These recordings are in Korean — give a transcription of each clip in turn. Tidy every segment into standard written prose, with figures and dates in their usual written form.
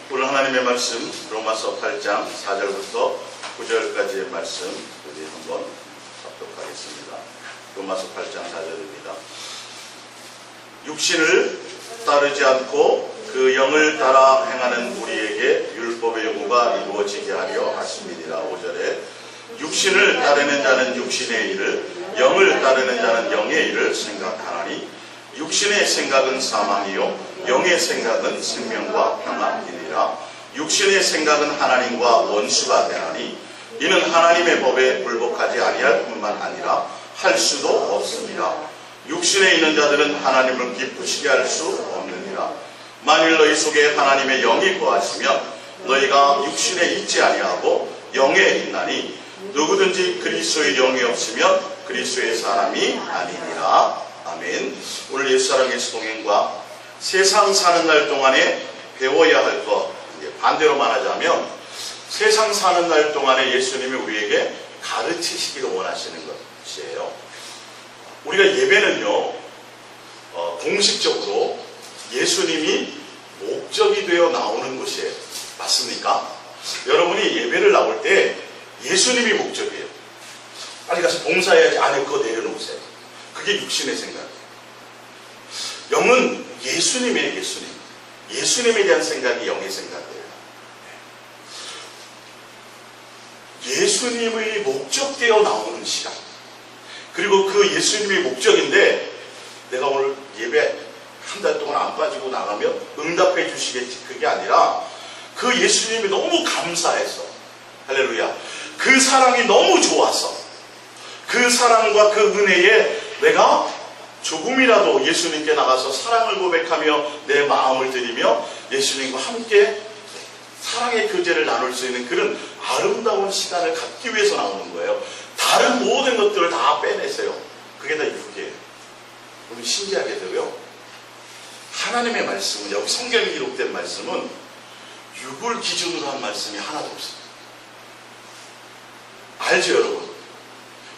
오늘 하나님의 말씀 로마서 8장 4절부터 9절까지의 말씀 우리 한번 합독하겠습니다. 로마서 8장 4절입니다. 육신을 따르지 않고 그 영을 따라 행하는 우리에게 율법의 요구가 이루어지게 하려 하심이니라. 5절에 육신을 따르는 자는 육신의 일을, 영을 따르는 자는 영의 일을 생각하나니 육신의 생각은 사망이요 영의 생각은 생명과 평안이니라. 육신의 생각은 하나님과 원수가 되나니 이는 하나님의 법에 불복하지 아니할 뿐만 아니라 할 수도 없습니다. 육신에 있는 자들은 하나님을 기쁘시게 할 수 없느니라. 만일 너희 속에 하나님의 영이 거하시면 너희가 육신에 있지 아니하고 영에 있나니 누구든지 그리스도의 영이 없으면 그리스도의 사람이 아니니라. 아멘. 오늘 옛사랑 예수동행과 세상 사는 날 동안에 배워야 할 것, 반대로 말하자면 세상 사는 날 동안에 예수님이 우리에게 가르치시기를 원하시는 것이에요. 우리가 예배는요, 공식적으로 예수님이 목적이 되어 나오는 것이에요. 맞습니까? 여러분이 예배를 나올 때 예수님이 목적이에요. 빨리 가서 봉사해야지. 아니, 그거 내려놓으세요. 그게 육신의 생각이에요. 영은 예수님이에요. 예수님에 대한 생각이 영의 생각이에요. 예수님의 목적되어 나오는 시간, 그리고 그 예수님의 목적인데 내가 오늘 예배 한 달 동안 안 빠지고 나가면 응답해 주시겠지, 그게 아니라 그 예수님이 너무 감사해서, 할렐루야, 그 사랑이 너무 좋아서 그 사랑과 그 은혜에 내가 조금이라도 예수님께 나가서 사랑을 고백하며 내 마음을 드리며 예수님과 함께 사랑의 교제를 나눌 수 있는 그런 아름다운 시간을 갖기 위해서 나오는 거예요. 다른 모든 것들을 다 빼내세요. 그게 다 육이에요. 우리 신기하게도요, 하나님의 말씀은, 여기 성경에 기록된 말씀은 육을 기준으로 한 말씀이 하나도 없어요. 알죠, 여러분?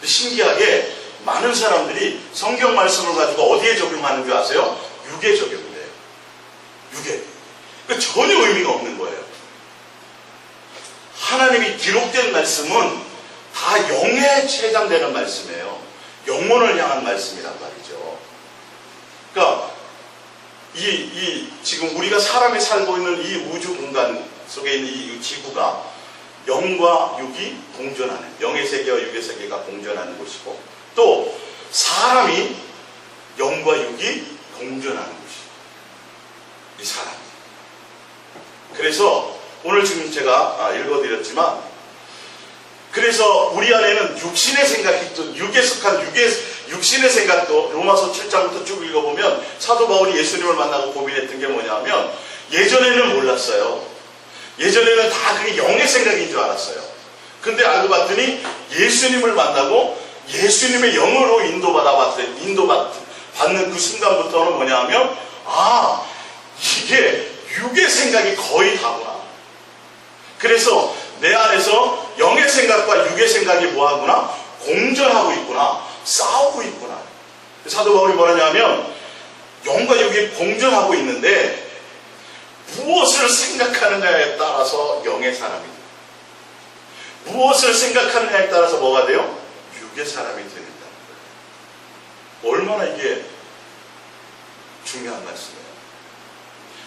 신기하게 많은 사람들이 성경 말씀을 가지고 어디에 적용하는 줄 아세요? 육에 적용돼요. 육에. 그러니까 전혀 의미가 없는 거예요. 하나님이 기록된 말씀은 다 영에 해당되는 말씀이에요. 영혼을 향한 말씀이란 말이죠. 그러니까 지금 우리가 사람이 살고 있는 이 우주 공간 속에 있는 이 지구가 영과 육이 공존하는, 영의 세계와 육의 세계가 공존하는 곳이고, 또 사람이 영과 육이 공존하는 곳이에요. 이 사람이. 그래서 오늘 지금 제가 읽어드렸지만, 그래서 우리 안에는 육신의 생각이 또 육에 속한 육신의 생각도 로마서 7장부터 쭉 읽어보면 사도 바울이 예수님을 만나고 고민했던 게 뭐냐면, 예전에는 몰랐어요. 예전에는 다 그게 영의 생각인 줄 알았어요. 근데 알고 봤더니 예수님을 만나고 예수님의 영으로 인도받는 그 순간부터는 뭐냐면, 이게 육의 생각이 거의 다구나. 그래서 내 안에서 영의 생각과 육의 생각이 뭐하구나? 공존하고 있구나. 싸우고 있구나. 사도 바울이 뭐라냐면, 영과 육이 공존하고 있는데 무엇을 생각하느냐에 따라서 영의 사람이 돼요. 무엇을 생각하느냐에 따라서 뭐가 돼요? 육의 사람이 된다는 거예요. 얼마나 이게 중요한 말씀이에요.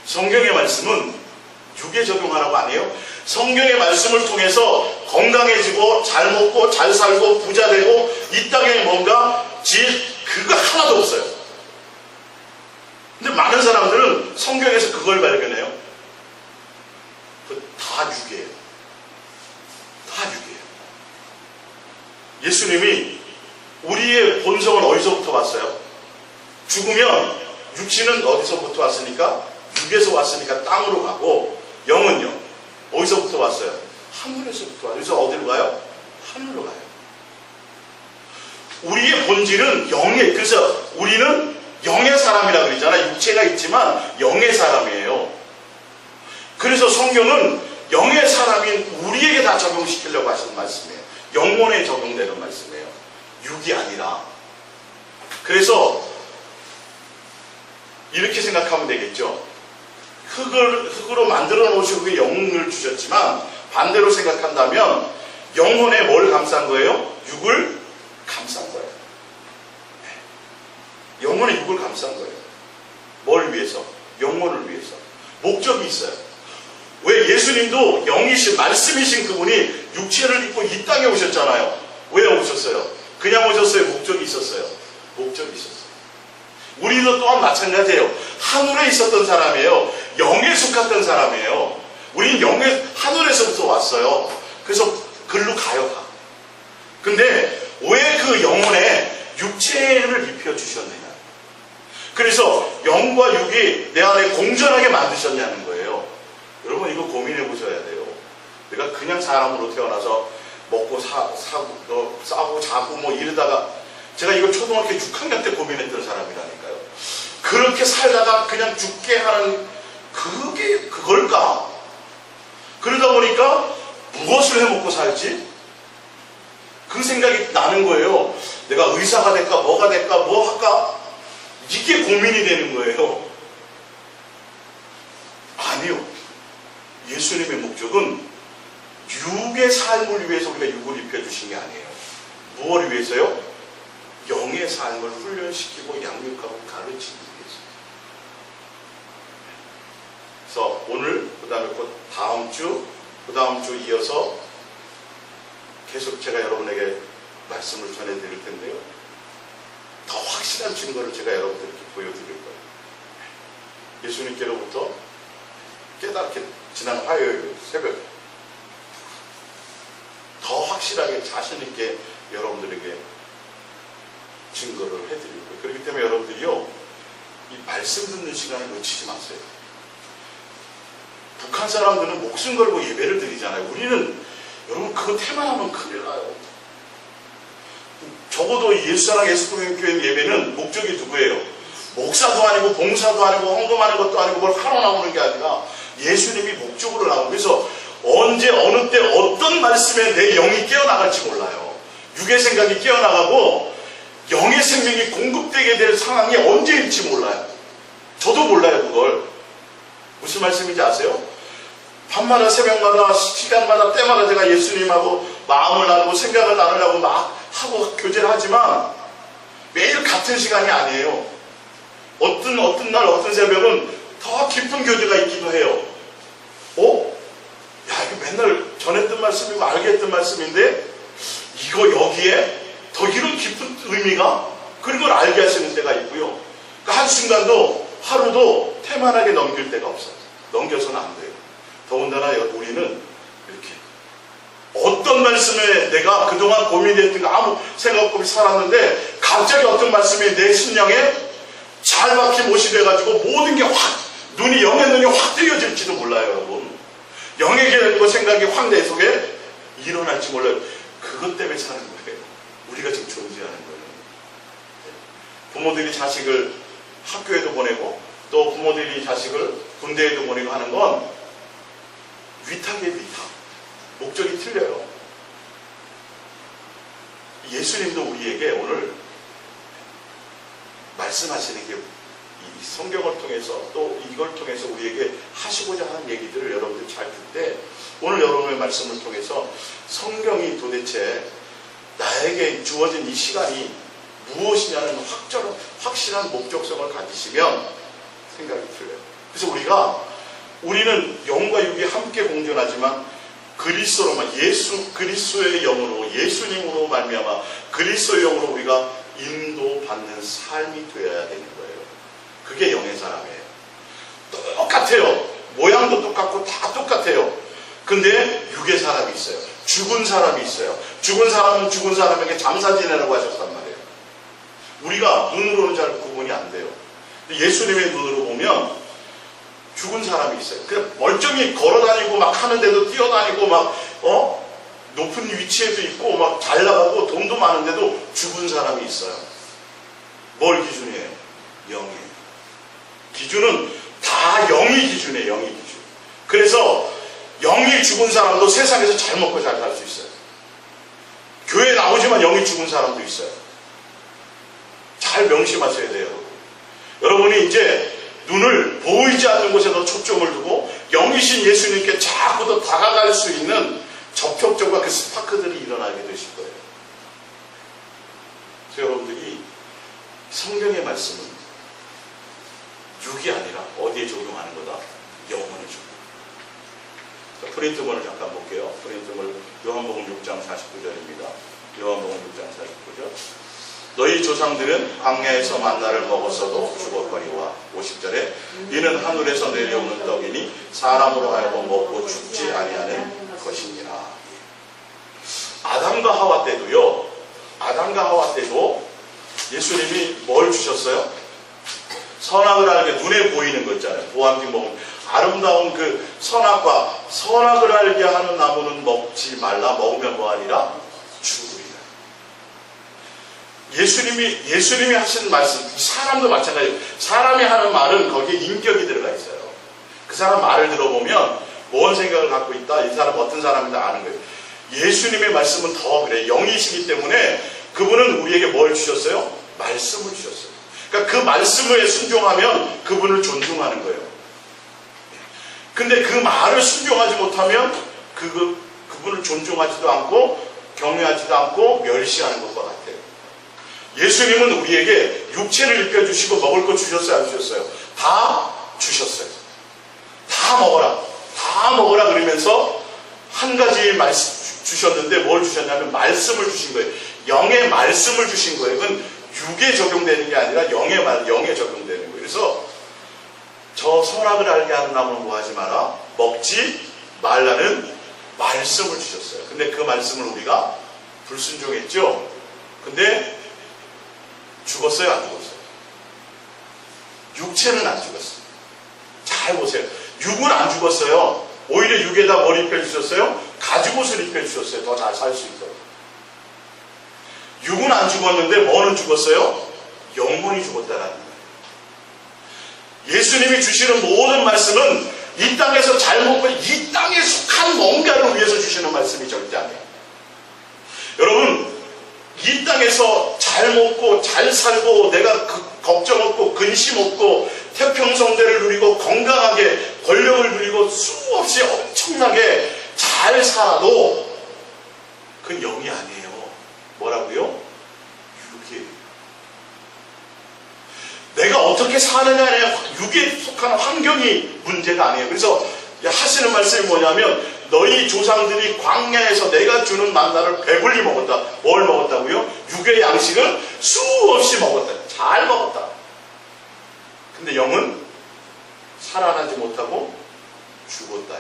성경의 말씀은 육에 적용하라고 안 해요. 성경의 말씀을 통해서 건강해지고 잘 먹고 잘 살고 부자 되고 이 땅에 뭔가 그거 하나도 없어요. 근데 많은 사람들은 성경에서 그걸 발견해요. 다 육이에요. 다 육이에요. 예수님이 우리의 본성은 어디서부터 왔어요? 죽으면 육신은 어디서부터 왔으니까? 육에서 왔으니까 땅으로 가고, 영은요? 어디서부터 왔어요? 하늘에서부터 와요. 그래서 어디로 가요? 하늘로 가요. 우리의 본질은 그래서 우리는 영의 사람이라고 그러잖아요. 육체가 있지만 영의 사람이에요. 그래서 성경은 영의 사람인 우리에게 다 적용시키려고 하시는 말씀이에요. 영혼에 적용되는 말씀이에요. 육이 아니라. 그래서 이렇게 생각하면 되겠죠. 흙으로 만들어 놓으시고 그 영을 주셨지만 반대로 생각한다면 영혼에 뭘 감싼 거예요? 육을 감싼 거예요. 영혼에 육을 감싼 거예요. 뭘 위해서? 영혼을 위해서. 목적이 있어요. 왜 예수님도 영이신 말씀이신 그분이 육체를 입고 이 땅에 오셨잖아요. 왜 오셨어요? 그냥 오셨어요? 목적이 있었어요? 목적이 있었어요. 우리도 또한 마찬가지예요. 하늘에 있었던 사람이에요. 영에 속했던 사람이에요. 우리는 하늘에서부터 왔어요. 그래서 글로 가요. 가. 근데 왜 그 영혼에 육체를 입혀주셨느냐. 그래서 영과 육이 내 안에 공존하게 만드셨냐는 거예요. 여러분 이거 고민해 보셔야 돼요. 내가 그냥 사람으로 태어나서 먹고 싸고 자고 뭐 이러다가 제가 이거 초등학교 6학년 때 고민했던 사람이라니까요. 그렇게 살다가 그냥 죽게 하는 그게 그걸까? 그러다 보니까 무엇을 해먹고 살지? 그 생각이 나는 거예요. 내가 의사가 될까 뭐가 될까 뭐 할까? 이게 고민이 되는 거예요. 아니요. 예수님의 목적은 육의 삶을 위해서 우리가 육을 입혀주신 게 아니에요. 무엇을 위해서요? 영의 삶을 훈련시키고 양육하고 가르치기 위해서. 그래서 오늘, 그 다음에 다음 주, 그 다음 주 이어서 계속 제가 여러분에게 말씀을 전해드릴 텐데요. 더 확실한 증거를 제가 여러분들께 보여드릴 거예요. 예수님께로부터 깨닫게 지난 화요일 새벽에 더 확실하게 자신있게 여러분들에게 증거를 해드릴 거예요. 그렇기 때문에 여러분들이요, 이 말씀 듣는 시간을 놓치지 마세요. 북한 사람들은 목숨 걸고 예배를 드리잖아요. 우리는 여러분 그거 태만하면 큰일 나요. 적어도 예수사랑 예수福音교회 예배는 목적이 누구예요? 목사도 아니고 봉사도 아니고 헌금하는 것도 아니고 뭘 하러 나오는 게 아니라 예수님이 목적으로 나오고, 그래서 언제 어느 때 어떤 말씀에 내 영이 깨어나갈지 몰라요. 육의 생각이 깨어나가고 영의 생명이 공급되게 될 상황이 언제일지 몰라요. 저도 몰라요. 그걸 무슨 말씀인지 아세요? 밤마다 새벽마다 시간마다 때마다 제가 예수님하고 마음을 나누고 생각을 나누려고 막 하고 교제를 하지만 매일 같은 시간이 아니에요. 어떤 날 어떤 새벽은 더 깊은 교제가 있기도 해요. 야, 이거 맨날 전했던 말씀이고 알게 했던 말씀인데 이거 여기에 더 이런 깊은 의미가, 그런 걸 알게 하시는 때가 있고요. 그러니까 한순간도 하루도 태만하게 넘길 때가 없어요. 넘겨서는 안 돼요. 더군다나 우리는 이렇게 어떤 말씀에 내가 그동안 고민했던 거 아무 생각 없이 살았는데 갑자기 어떤 말씀이 내 심령에 잘 박힌 못이 돼가지고 모든 게 영의 눈이 확 뜨여질지도 몰라요. 여러분, 영의 생각이 확 내 속에 일어날지 몰라요. 그것 때문에 사는 거예요. 우리가 지금 존재하는 거예요. 부모들이 자식을 학교에도 보내고 또 부모들이 자식을 군대에도 보내고 하는 건 위탁이에요. 위탁. 목적이 틀려요. 예수님도 우리에게 오늘 말씀하시는 게 이 성경을 통해서 또 이걸 통해서 우리에게 하시고자 하는 얘기들을 여러분들 잘 듣 때 오늘 여러분의 말씀을 통해서 성경이 도대체 나에게 주어진 이 시간이 무엇이냐는 확실한 목적성을 가지시면 생각이 틀려요. 그래서 우리는 영과 육이 함께 공존하지만 그리스도로만, 그리스도의 영으로, 예수님으로 말미암아 그리스도의 영으로 우리가 인도받는 삶이 되어야 되는 거예요. 그게 영의 사람이에요. 똑같아요. 모양도 똑같고 다 똑같아요. 근데 육의 사람이 있어요. 죽은 사람이 있어요. 죽은 사람은 죽은 사람에게 장사 지내라고 하셨단 말이에요. 우리가 눈으로는 잘 구분이 안 돼요. 예수님의 눈으로 보면 죽은 사람이 있어요. 그냥 멀쩡히 걸어다니고 막 하는데도 뛰어다니고 막 높은 위치에도 있고 막 잘 나가고 돈도 많은데도 죽은 사람이 있어요. 뭘 기준이에요? 영이에요. 기준은 다 영이 기준이에요. 영이 기준. 그래서 영이 죽은 사람도 세상에서 잘 먹고 잘 살 수 있어요. 교회에 나오지만 영이 죽은 사람도 있어요. 잘 명심하셔야 돼요. 여러분이 이제 눈을 보이지 않는 곳에 더 초점을 두고 영이신 예수님께 자꾸 더 다가갈 수 있는 접촉점과 그 스파크들이 일어나게 되실 거예요. 그래서 여러분들이 성경의 말씀은 육이 아니라 어디에 적용하는 거다? 영혼에 적용. 프린트본을 잠깐 볼게요. 프린트본 요한복음 6장 49절입니다. 요한복음 6장 49절. 너희 조상들은 광야에서 만나를 먹었어도 죽었거니와 50절에 이는 하늘에서 내려오는 떡이니 사람으로 하여금 먹고 죽지 아니하는 것이니라. 아담과 하와 때도 예수님이 뭘 주셨어요? 선악을 알게 눈에 보이는 거 있잖아요. 보암빛 먹으면 아름다운 그 선악을 알게 하는 나무는 먹지 말라. 먹으면 뭐하니라? 죽으리라. 예수님이 하신 말씀, 사람도 마찬가지예요. 사람이 하는 말은 거기에 인격이 들어가 있어요. 그 사람 말을 들어보면 뭔 생각을 갖고 있다, 이 사람 어떤 사람이다 아는 거예요. 예수님의 말씀은 더 그래. 영이시기 때문에 그분은 우리에게 뭘 주셨어요? 말씀을 주셨어요. 그러니까 그 말씀에 순종하면 그분을 존중하는 거예요. 근데 그 말을 순종하지 못하면 그분을 존중하지도 않고 경외하지도 않고 멸시하는 것과 같아요. 예수님은 우리에게 육체를 입혀주시고 먹을 거 주셨어요? 안 주셨어요? 다 주셨어요. 다 먹어라 그러면서 한 가지 말씀 주셨는데 뭘 주셨냐면 말씀을 주신 거예요. 영의 말씀을 주신 거예요. 그건 육에 적용되는 게 아니라 영에 적용되는 거예요. 그래서 저 선악을 알게 하는 나무는 뭐 하지 마라? 먹지 말라는 말씀을 주셨어요. 근데 그 말씀을 우리가 불순종했죠? 근데 죽었어요? 안 죽었어요? 육체는 안 죽었어요. 잘 보세요. 육은 안 죽었어요. 오히려 육에다 뭘 입혀주셨어요? 가죽옷을 입혀주셨어요. 더 잘 살 수 있도록. 육은 안 죽었는데 뭐는 죽었어요? 영혼이 죽었다라는 거예요. 예수님이 주시는 모든 말씀은 이 땅에서 잘 먹고 이 땅에 속한 뭔가를 위해서 주시는 말씀이 절대 아니에요. 여러분, 이 땅에서 잘 먹고 잘 살고 내가 걱정 없고 근심 없고 태평성대를 누리고 건강하게 권력을 누리고 수없이 엄청나게 잘 살아도 그건 영이 아니에요. 뭐라고요? 육이에요. 내가 어떻게 사느냐에 육에 속하는 환경이 문제가 아니에요. 그래서 하시는 말씀이 뭐냐면 너희 조상들이 광야에서 내가 주는 만나를 배불리 먹었다. 뭘 먹었다고요? 육의 양식을 수없이 먹었다. 잘 먹었다. 근데 영은 살아나지 못하고 죽었다.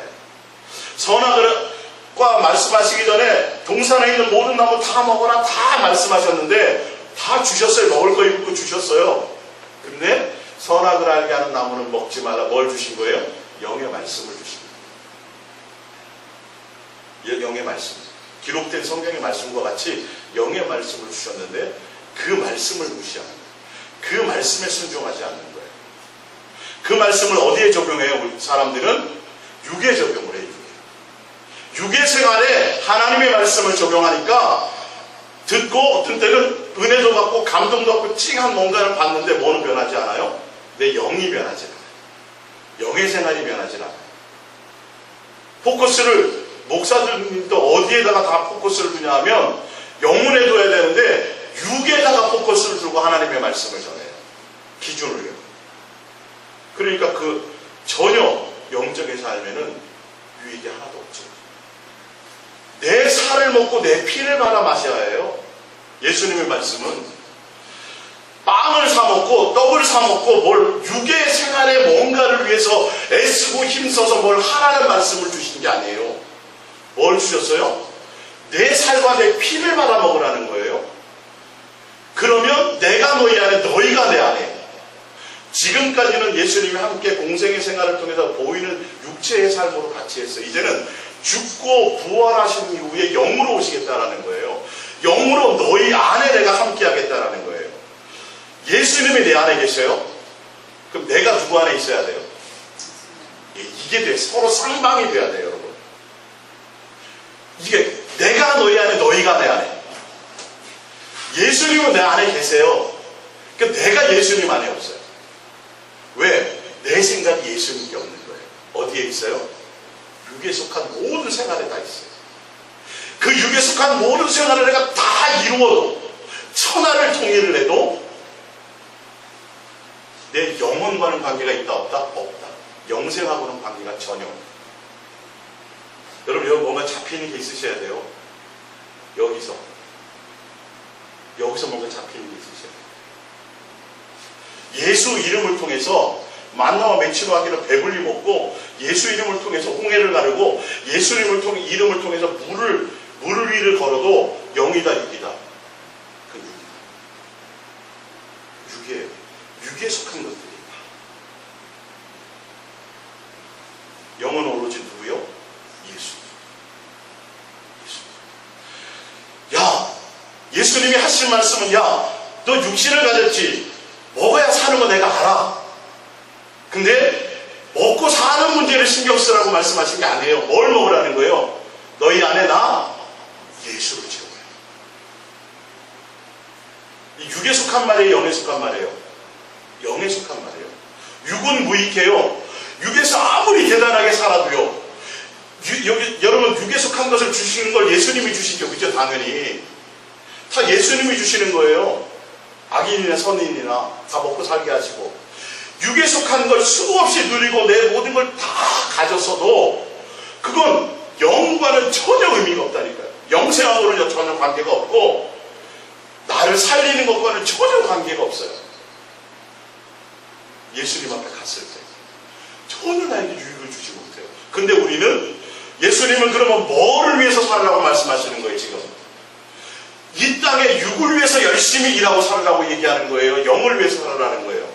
선악과 말씀하시기 전에 동산에 있는 모든 나무 다 먹어라 다 말씀하셨는데 다 주셨어요. 먹을 거 입고 주셨어요. 근데 선악을 알게 하는 나무는 먹지 말라. 뭘 주신 거예요? 영의 말씀을 주신 거예요. 영의 말씀. 기록된 성경의 말씀과 같이 영의 말씀을 주셨는데 그 말씀을 무시하는 거예요. 그 말씀에 순종하지 않는 거예요. 그 말씀을 어디에 적용해요? 우리 사람들은 육에 적용을 해요. 육의 생활에 하나님의 말씀을 적용하니까 듣고 어떤 때는 은혜도 받고 감동도 받고 찡한 뭔가를 받는데 뭐는 변하지 않아요? 내 영이 변하지 않아요. 영의 생활이 변하지 않아요. 포커스를 목사들도 어디에다가 다 포커스를 두냐 하면 영혼에 둬야 되는데 육에다가 포커스를 두고 하나님의 말씀을 전해요. 기준을요. 그러니까 그 전혀 영적인 삶에는 유익이 하나도 없죠. 내 살을 먹고 내 피를 받아 마셔야 해요. 예수님의 말씀은 빵을 사 먹고 떡을 사 먹고 뭘 육의 생활에 뭔가를 위해서 애쓰고 힘써서 뭘 하라는 말씀을 주신 게 아니에요. 뭘 주셨어요? 내 살과 내 피를 받아 먹으라는 거예요. 그러면 내가 너희 안에 너희가 내 안에. 지금까지는 예수님이 함께 공생의 생활을 통해서 보이는 육체의 삶으로 같이 했어요. 이제는 죽고 부활하신 이후에 영으로 오시겠다라는 거예요. 영으로 너희 안에 내가 함께 하겠다라는 거예요. 예수님이 내 안에 계셔요. 그럼 내가 누구 안에 있어야 돼요? 이게 돼. 서로 쌍방이 돼야 돼요, 여러분. 이게 내가 너희 안에 너희가 내 안에. 예수님은 내 안에 계세요. 그러니까 내가 예수님 안에 없어요. 왜? 나의 생각이 예수님께 없는 거예요. 어디에 있어요? 육에 속한 모든 생활에 다 있어요. 그 육에 속한 모든 생활을 내가 다 이루어도, 천하를 통일을 해도 내 영혼과는 관계가 있다 없다? 없다. 영생하고는 관계가 전혀 없다. 여러분, 여기 뭔가 잡히는 게 있으셔야 돼요. 여기서 뭔가 잡히는 게 있으셔야 돼요. 예수 이름을 통해서 만나와 맺히로 하기를 배불리 먹고, 예수 이름을 통해서 홍해를 가르고, 예수 이름을 통해서 물을 위를 걸어도 영이다 육이다. 그 육에 속한 것들이다. 영은 오로지 누구요? 예수. 야, 예수님이 하신 말씀은, 야, 너 육신을 가졌지. 먹어야 사는 거 내가 알아. 근데 먹고 사는 문제를 신경 쓰라고 말씀하신 게 아니에요. 뭘 먹으라는 거예요? 너희 안에 나 예수를 채워요. 이 육에 속한 말이에요? 영에 속한 말이에요? 영에 속한 말이에요. 육은 무익해요. 육에서 아무리 대단하게 살아도요. 여러분, 육에 속한 것을 주시는 걸 예수님이 주시죠. 그죠? 당연히. 다 예수님이 주시는 거예요. 악인이나 선인이나 다 먹고 살게 하시고. 육에 속한 걸 수없이 누리고 내 모든 걸 다 가졌어도 그건 영과는 전혀 의미가 없다니까요. 영생하고는 전혀 관계가 없고 나를 살리는 것과는 전혀 관계가 없어요. 예수님 앞에 갔을 때 전혀 나에게 유익을 주지 못해요. 근데 우리는, 예수님은 그러면 뭐를 위해서 살라고 말씀하시는 거예요? 지금 이 땅에 육을 위해서 열심히 일하고 살으라고 얘기하는 거예요? 영을 위해서 살으라는 거예요?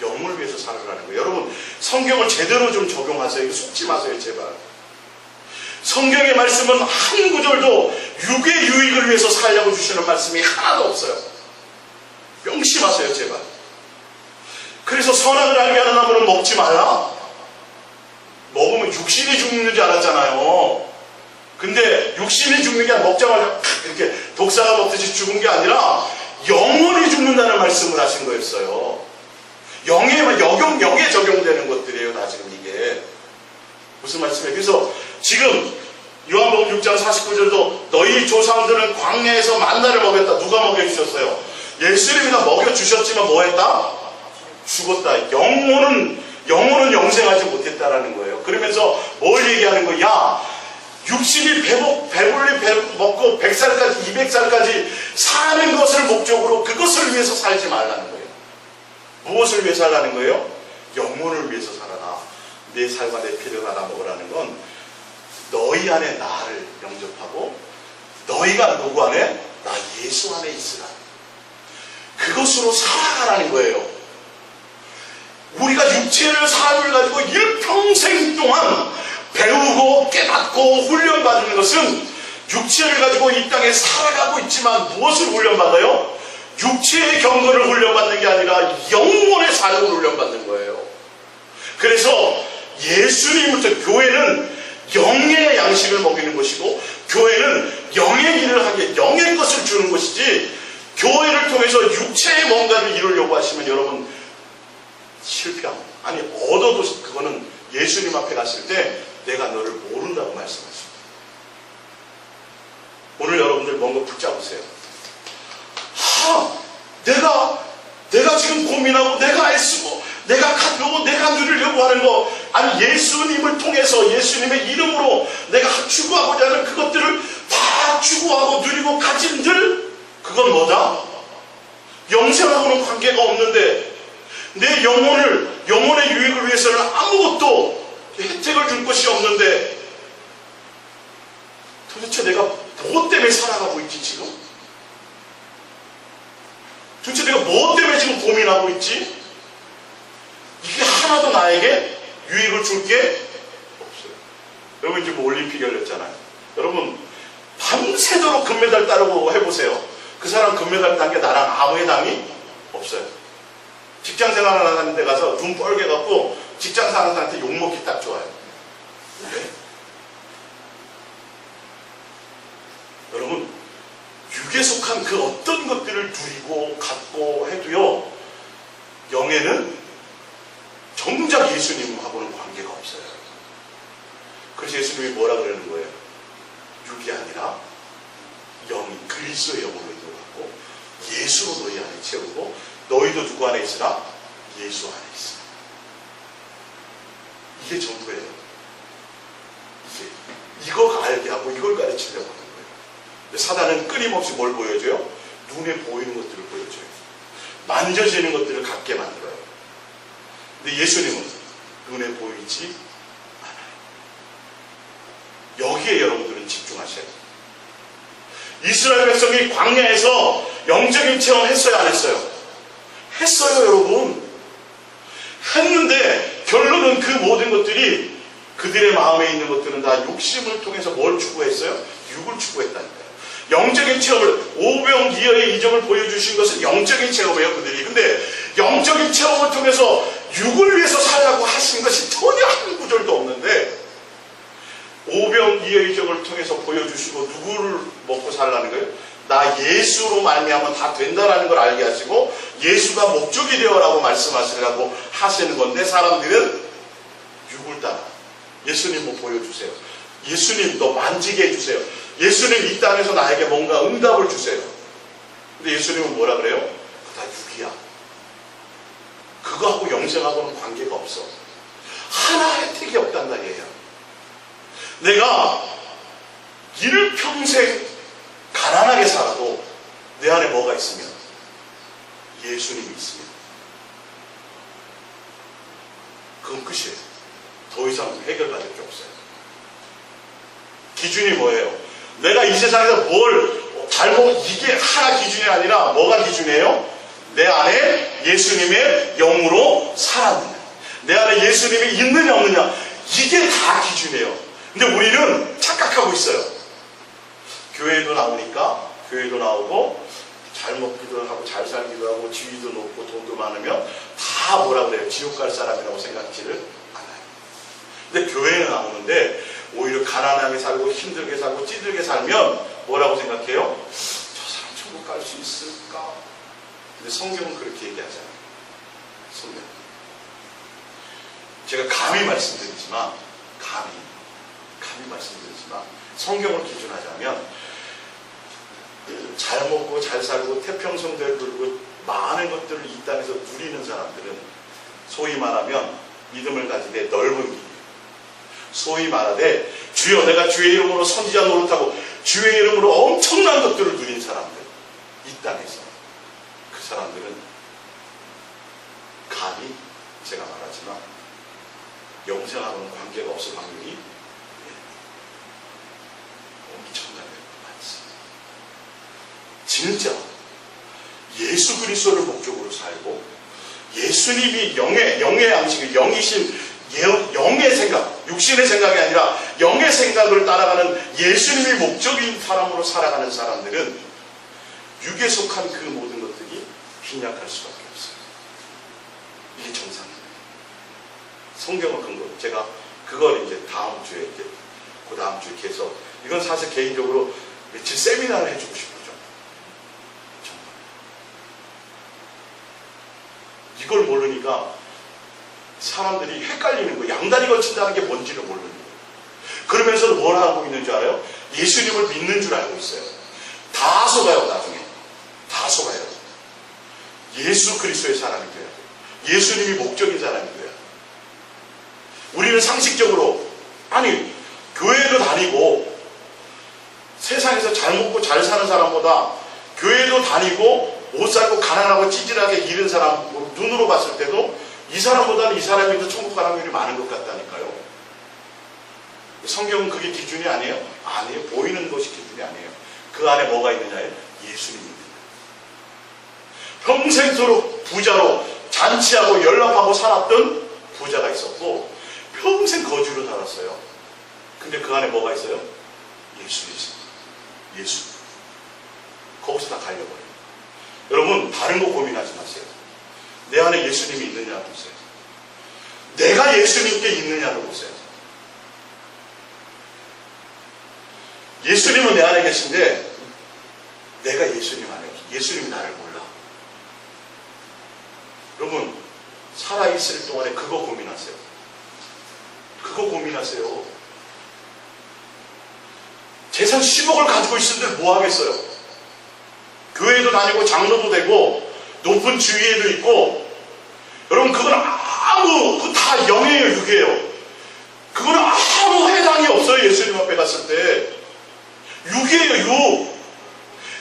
영을 위해서 살으라는 거예요. 여러분, 성경을 제대로 좀 적용하세요. 이거 속지 마세요, 제발. 성경의 말씀은 한 구절도 육의 유익을 위해서 살려고 주시는 말씀이 하나도 없어요. 명심하세요, 제발. 그래서 선악을 알게 하는 나무는 먹지 말라. 먹으면 육신이 죽는 줄 알았잖아요. 근데 육신이 죽는 게 아니라 먹자마자 이렇게 독사가 먹듯이 죽은 게 아니라 영혼이 죽는다는 말씀을 하신 거였어요. 영에 적용되는 것들이에요. 다 지금 이게 무슨 말씀이에요? 그래서 지금 요한복음 6장 49절도 너희 조상들은 광야에서 만나를 먹였다. 누가 먹여주셨어요? 예수님이 다 먹여주셨지만 뭐 했다? 죽었다. 영혼은 영생하지 못했다라는 거예요. 그러면서 뭘 얘기하는 거야? 야, 육신이 배불리 먹고 100살까지 200살까지 사는 것을 목적으로 그것을 위해서 살지 말라는 거예요. 무엇을 위해서 살라는 거예요? 영혼을 위해서 살아라. 내 살과 내 피를 받아 먹으라는 건 너희 안에 나를 영접하고 너희가 누구 안에? 나 예수 안에 있으라. 그것으로 살아가라는 거예요. 우리가 육체의 삶을 가지고 일평생 동안 배우고 깨닫고 훈련받는 것은 육체를 가지고 이 땅에 살아가고 있지만 무엇을 훈련받아요? 육체의 경건을 훈련받는 게 아니라 영혼의 삶을 훈련받는 거예요. 그래서 예수님부터 교회는 영의 양식을 먹이는 것이고 교회는 영의 일을 하기에 영의 것을 주는 것이지 교회를 통해서 육체의 뭔가를 이루려고 하시면 여러분 실패합니다. 아니 얻어도 그거는 예수님 앞에 갔을 때 내가 너를 모른다고 말씀하십니다. 오늘 여러분들 뭔가 붙잡으세요. 내가 지금 고민하고 내가 애쓰고 내가 가려고 내가 누리려고 하는 거 아니 예수님을 통해서 예수님의 이름으로 내가 추구하고자 하는 그것들을 다 추구하고 누리고 가진들 그건 뭐다? 영생하고는 관계가 없는데 내 영혼의 유익을 위해서는 아무것도 혜택을 줄 것이 없는데 도대체 내가 뭐 때문에 살아가고 있지 지금? 도대체 내가 뭐 때문에 지금 고민하고 있지? 이게 하나도 나에게 유익을 줄 게 없어요. 여러분 지금 올림픽 열렸잖아요. 여러분 밤새도록 금메달 따르고 해보세요. 그 사람 금메달 딴 게 나랑 아무 해당이 없어요. 직장 생활을 하는 데 가서 눈 뻘게 갖고 직장 사는 사람한테 욕먹기 딱 좋아요. 네? 여러분 육에 속한 그 어떤 것들을 누리고 갖고 해도요 영에는 정작 예수님하고는 관계가 없어요. 그래서 예수님이 뭐라 그러는 거예요? 육이 아니라 영이, 그리스도의 영으로 인도받고 예수로 너희 안에 채우고 너희도 누구 안에 있으라? 예수 안에 있으라. 이게 전부예요. 이거 알게 하고 이걸 가르치려고 하는 거예요. 근데 사단은 끊임없이 뭘 보여줘요? 눈에 보이는 것들을 보여줘요. 만져지는 것들을 갖게 만들어요. 근데 예수님은 눈에 보이지 않아요. 여기에 여러분들은 집중하셔야 돼요. 이스라엘 백성이 광야에서 영적인 체험 했어요, 안 했어요? 했어요, 여러분. 했는데 결론은 그 모든 것들이 그들의 마음에 있는 것들은 다 욕심을 통해서 뭘 추구했어요? 육을 추구했다니까요. 영적인 체험을, 오병이어의 이적을 보여주신 것은 영적인 체험이에요, 그들이. 근데 영적인 체험을 통해서 육을 위해서 살라고 하신 것이 전혀 한 구절도 없는데, 오병이어의 이적을 통해서 보여주시고 누구를 먹고 살라는 거예요? 나 예수로 말미암아 다 된다라는 걸 알게 하시고 예수가 목적이 되어라고 말씀하시려고 하시는 건데, 사람들은 육을 따라 예수님 뭐 보여주세요. 예수님 너 만지게 해주세요. 예수님 이 땅에서 나에게 뭔가 응답을 주세요. 근데 예수님은 뭐라 그래요? 그거 다 육이야. 그거하고 영생하고는 관계가 없어. 하나 혜택이 없단 말이에요. 내가 일평생 가난하게 살아도 내 안에 뭐가 있으면? 예수님이 있으면 그건 끝이에요. 더 이상 해결받을 게 없어요. 기준이 뭐예요? 내가 이 세상에서 뭘 이게 하나 기준이 아니라 뭐가 기준이에요? 내 안에 예수님의 영으로 살았느냐, 내 안에 예수님이 있느냐 없느냐, 이게 다 기준이에요. 근데 우리는 착각하고 있어요. 교회도 나오니까, 교회도 나오고 잘 먹기도 하고 잘 살기도 하고 지위도 높고 돈도 많으면 다 뭐라 그래요? 지옥 갈 사람이라고 생각지를 않아요. 근데 교회에 나오는데 오히려 가난하게 살고 힘들게 살고 찌들게 살면 뭐라고 생각해요? 저 사람 천국 갈 수 있을까? 근데 성경은 그렇게 얘기하잖아요. 성경. 제가 감히 말씀드리지만 성경을 기준하자면 잘 먹고 잘 살고 태평성대를 누리고 많은 것들을 이 땅에서 누리는 사람들은 소위 말하면 믿음을 가지되 넓은 길, 소위 말하되 주여 내가 주의 이름으로 선지자 노릇하고 주의 이름으로 엄청난 것들을 누린 사람들, 이 땅에서 그 사람들은 감히 제가 말하지만 영생하고는 관계가 없을 확률이 엄청나게 많습니다. 진짜 예수 그리스도를 목적으로 살고 예수님이 영의 양식을, 영이신 영의 생각, 육신의 생각이 아니라 영의 생각을 따라가는 예수님이 목적인 사람으로 살아가는 사람들은 육에 속한 그 모든 것들이 빈약할 수밖에 없어요. 이게 정상입니다. 성경을 근거로 제가 그걸 이제 다음 주에 그 다음 주에 계속, 이건 사실 개인적으로 며칠 세미나를 해주고 싶어요. 정말 이걸 모르니까 사람들이 헷갈리는 거예요. 양다리 걸친다는 게 뭔지를 모르는 거예요. 그러면서도 뭘 하고 있는 줄 알아요? 예수님을 믿는 줄 알고 있어요. 다 속아요. 나중에 다 속아요. 예수 그리스도의 사람이 돼야 돼요. 예수님이 목적인 사람이 돼야 돼요. 우리는 상식적으로, 아니 교회도 다니고 세상에서 잘 먹고 잘 사는 사람보다 교회도 다니고 못 살고 가난하고 찌질하게 잃은 사람 눈으로 봤을 때도 이 사람보다는 이 사람이 더 천국 갈 확률이 많은 것 같다니까요. 성경은 그게 기준이 아니에요? 아니에요. 보이는 것이 기준이 아니에요. 그 안에 뭐가 있느냐에 예수님이 있는 거예요. 평생토록 부자로 잔치하고 연락하고 살았던 부자가 있었고 평생 거지로 살았어요. 근데 그 안에 뭐가 있어요? 예수님이 있습니다. 예수. 거기서 다 갈려버려요. 여러분 다른 거 고민하지 마세요. 내 안에 예수님이 있느냐를 보세요. 내가 예수님께 있느냐를 보세요. 예수님은 내 안에 계신데 내가 예수님 안에 없어. 예수님이 나를 몰라. 여러분 살아있을 동안에 그거 고민하세요. 그거 고민하세요. 재산 10억을 가지고 있는데 뭐 하겠어요? 교회도 다니고 장로도 되고 높은 지위에도 있고, 여러분 그건 그거 다 영이에요, 육이에요. 그거는 아무 해당이 없어요. 예수님 앞에 갔을 때 육이에요, 육.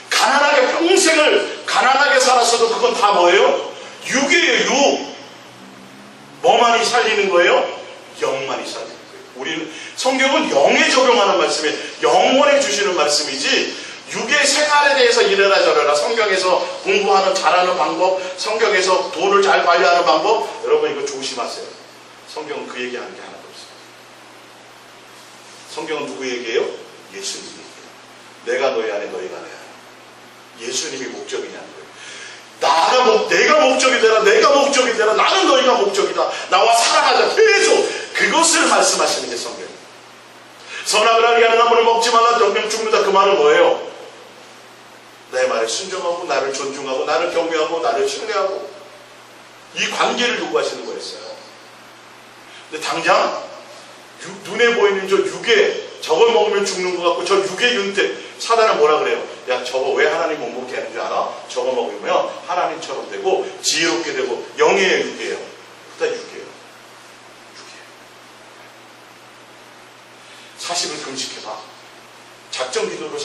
가난하게 평생을 가난하게 살았어도 그건 다 뭐예요? 육이에요, 육. 뭐만이 살리는 거예요? 영만이 살리는 거예요. 우리는 성경은 영에 적용하는 말씀이에요. 영원에 주시는 말씀이지 육의 생활에 대해서 이래라 저래라, 성경에서 공부하는 잘하는 방법, 성경에서 돈을 잘 관리하는 방법, 여러분 이거 조심하세요. 성경은 그 얘기하는 게 하나도 없어요. 성경은 누구 얘기예요? 예수님 얘기예요. 내가 너희 안에, 너희가 내 안에. 예수님이 목적이냐는 거예요. 내가 목적이 되라, 내가 목적이 되라, 나는 너희가 목적이다, 나와 사랑하자, 계속 그것을 말씀하시는 게 성경이에요. 선악을 알게 하는 나무를 먹지 말라, 영영 죽는다. 그 말은 뭐예요? 내 말에 순종하고, 나를 존중하고, 나를 경외하고, 나를 신뢰하고, 이 관계를 요구하시는 거였어요. 근데 당장 눈에 보이는 저 육에, 저걸 먹으면 죽는 것 같고, 저 육의 윤태, 사단은 뭐라 그래요? 야, 저거 왜 하나님 못 먹게 하는 줄 알아? 저거 먹으면 하나님처럼 되고 지혜롭게 되고. 영이에요, 육이에요? 그다 육이에요. 40일 금식해봐. 작정 기도로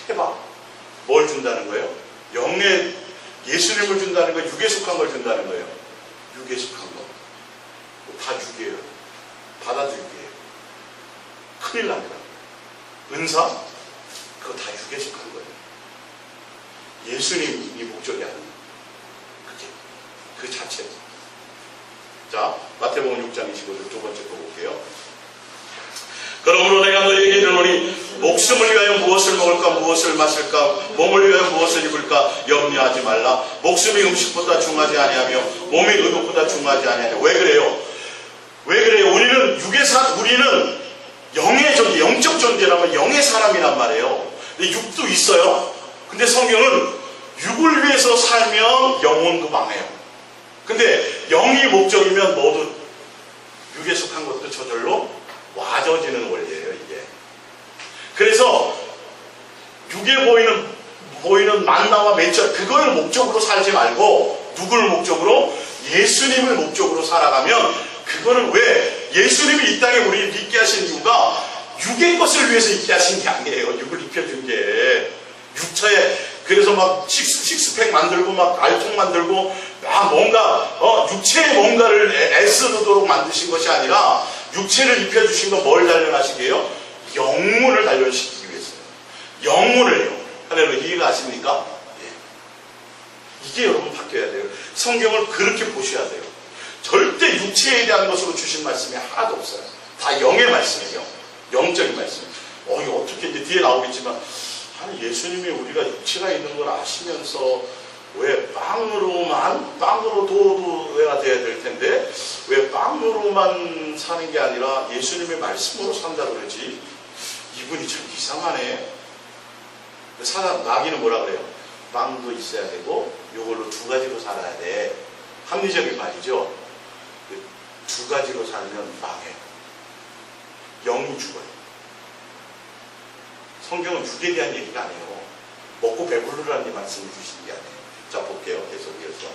해봐. 뭘 준다는 거예요? 영의 예수님을 준다는 거예요? 육에 속한 걸 준다는 거예요? 육에 속한 거. 다 육이에요. 받아들이게요. 큰일 납니다. 은사? 그거 다 육에 속한 거예요. 예수님이 목적이 아니에요. 그 자체. 자, 마태복음 6장 25절 두 번째 거 볼게요. 그러므로 내가 너희에게 이르노니 목숨을 위하여 무엇을 먹을까, 무엇을 마실까, 몸을 위하여 무엇을 입을까 염려하지 말라. 목숨이 음식보다 중하지 아니하며 몸이 의복보다 중하지 아니하냐. 왜 그래요? 왜 그래요? 우리는 영의 영적 존재라면 영의 사람이란 말이에요. 근데 육도 있어요. 근데 성경은 육을 위해서 살면 영혼도 망해요. 근데 영이 목적이면 모두 육에 속한 것도 저절로 와져지는 원리예요, 이게. 그래서 육에 보이는 만나와 맨처, 그걸 목적으로 살지 말고 누구를 목적으로? 예수님을 목적으로 살아가면, 그거는 왜 예수님이 이 땅에 우리를 있게 하신 이유가 육의 것을 위해서 있게 하신 게 아니에요. 육을 입혀준 게. 육체에, 그래서 막 식스팩 만들고 막 알통 만들고 막 뭔가 육체에 뭔가를 애쓰도록 만드신 것이 아니라, 육체를 입혀주신 건 뭘 단련하시게요? 영문을 단련시키기 위해서요. 영문을요. 할렐루야. 이해가 가십니까? 예. 이게 여러분 바뀌어야 돼요. 성경을 그렇게 보셔야 돼요. 절대 육체에 대한 것으로 주신 말씀이 하나도 없어요. 다 영의 말씀이에요. 영적인 말씀. 이거 어떻게 이제 뒤에 나오겠지만, 아니 예수님이 우리가 육체가 있는 걸 아시면서 왜 빵으로 도도가 돼야 될 텐데 왜 빵으로만 사는 게 아니라 예수님의 말씀으로 산다고 그러지? 이분이 참 이상하네. 마귀는 뭐라 그래요? 빵도 있어야 되고 이걸로 두 가지로 살아야 돼. 합리적인 말이죠. 두 가지로 살면 망해요. 영이 죽어요. 성경은 육에 대한 얘기가 아니에요. 먹고 배부르라는 말씀을 주시는 게 아니에요. 자, 볼게요. 계속해서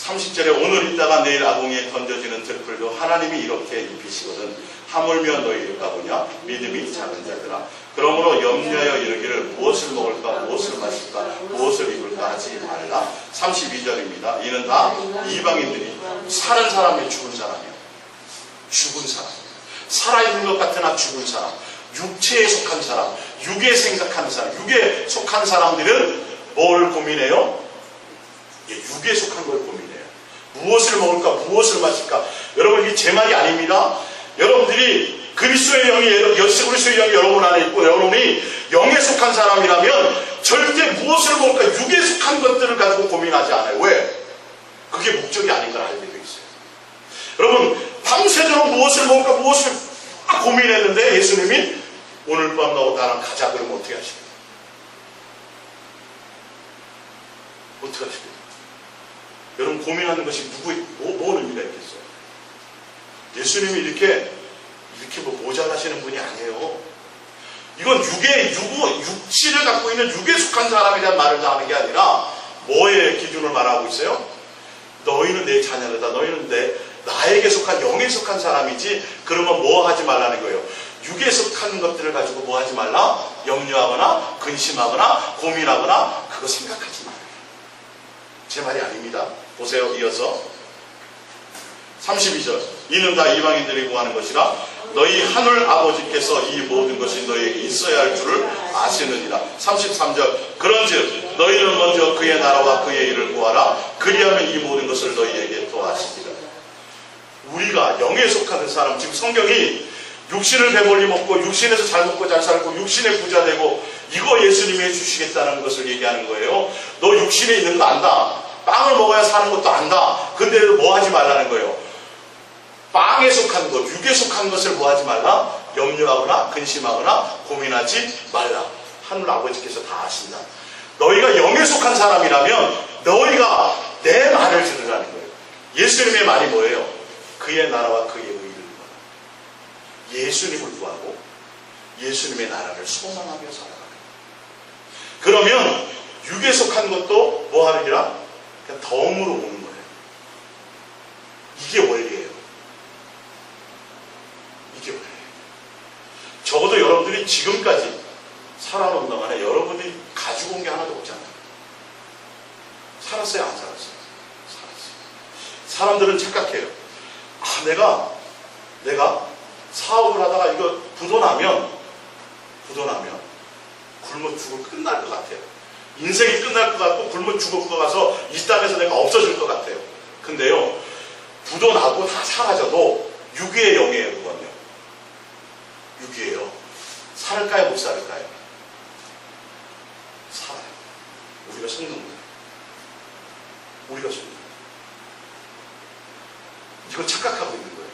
30절에 오늘 있다가 내일 아궁이에 던져지는 들풀도 하나님이 이렇게 입히시거든 하물며 너희가 보냐 믿음이 작은 자들아. 그러므로 염려하여 이르기를 무엇을 먹을까, 무엇을 마실까, 무엇을 입을까 하지 말라. 32절입니다. 이는 다 이방인들이 사는 사람이 죽은 사람이에요. 죽은 사람. 살아있는 것 같으나 죽은 사람. 육체에 속한 사람, 육에 생각하는 사람, 육에 속한 사람들은 뭘 고민해요? 육에 속한 걸 고민해요. 무엇을 먹을까, 무엇을 마실까. 여러분, 이게 제 말이 아닙니다. 여러분들이 그리스도의 영이, 그리스도의 영이 여러분 안에 있고 여러분이 영에 속한 사람이라면 절대 무엇을 먹을까, 육에 속한 것들을 가지고 고민하지 않아요. 왜? 그게 목적이 아닌 걸 알게 되어 있어요. 여러분, 밤새도록 무엇을 먹을까, 무엇을 고민했는데 예수님이 오늘 밤 나하고 나랑 가자 그러면 어떻게 하시겠어요? 어떻게 하시겠어요? 여러분 고민하는 것이 뭔 의미가 있겠어요? 예수님이 이렇게 뭐 모자라시는 분이 아니에요. 이건 육신을 갖고 있는 육에 속한 사람에 대한 말을 하는 게 아니라 뭐의 기준을 말하고 있어요? 너희는 내 자녀다. 너희는 나에게 속한 영에 속한 사람이지. 그러면 뭐 하지 말라는 거예요? 육에 속한 것들을 가지고 뭐 하지 말라? 염려하거나 근심하거나 고민하거나 그거 생각하지 말아요. 제 말이 아닙니다. 보세요. 이어서 32절. 이는 다 이방인들이 구하는 것이라 너희 하늘 아버지께서 이 모든 것이 너희에게 있어야 할 줄을 아시느니라. 33절. 그런즉 너희는 먼저 그의 나라와 그의 일을 구하라. 그리하면 이 모든 것을 너희에게 더하시리라. 우리가 영에 속하는 사람, 지금 성경이 육신을 배불리 먹고 육신에서 잘 먹고 잘 살고 육신의 부자 되고 이거 예수님이 해주시겠다는 것을 얘기하는 거예요. 너 육신에 있는 거 안다. 빵을 먹어야 사는 것도 안다. 근데 뭐 하지 말라는 거예요? 빵에 속한 것, 육에 속한 것을 뭐 하지 말라? 염려하거나 근심하거나 고민하지 말라. 하늘 아버지께서 다 아신다. 너희가 영에 속한 사람이라면 너희가 내 말을 들으라는 거예요. 예수님의 말이 뭐예요? 그의 나라와 그의 의를 구하라. 예수님을 구하고 예수님의 나라를 소망하며 살아가는 거예요. 그러면 육에 속한 것도 뭐 하느니라? 그냥 덤으로 오는 거예요. 이게 원리예요. 이게 원리예요. 적어도 여러분들이 지금까지 살아온 동안에 여러분들이 가지고 온 게 하나도 없잖아요. 살았어요? 안 살았어요? 살았어요. 사람들은 착각해요. 내가 사업을 하다가 이거 부도나면 굶어 죽을 끝날 것 같아요. 인생이 끝날 것 같고 굶어 죽을 것 같아서 이 땅에서 내가 없어질 것 같아요. 근데요, 부도나고 다 사라져도 육의 영이에요. 그건요. 육이에요. 살을까요? 못 살을까요? 살아요. 우리가 속는 거예요. 우리가 속는 거예요. 이거 착각하고 있는 거예요.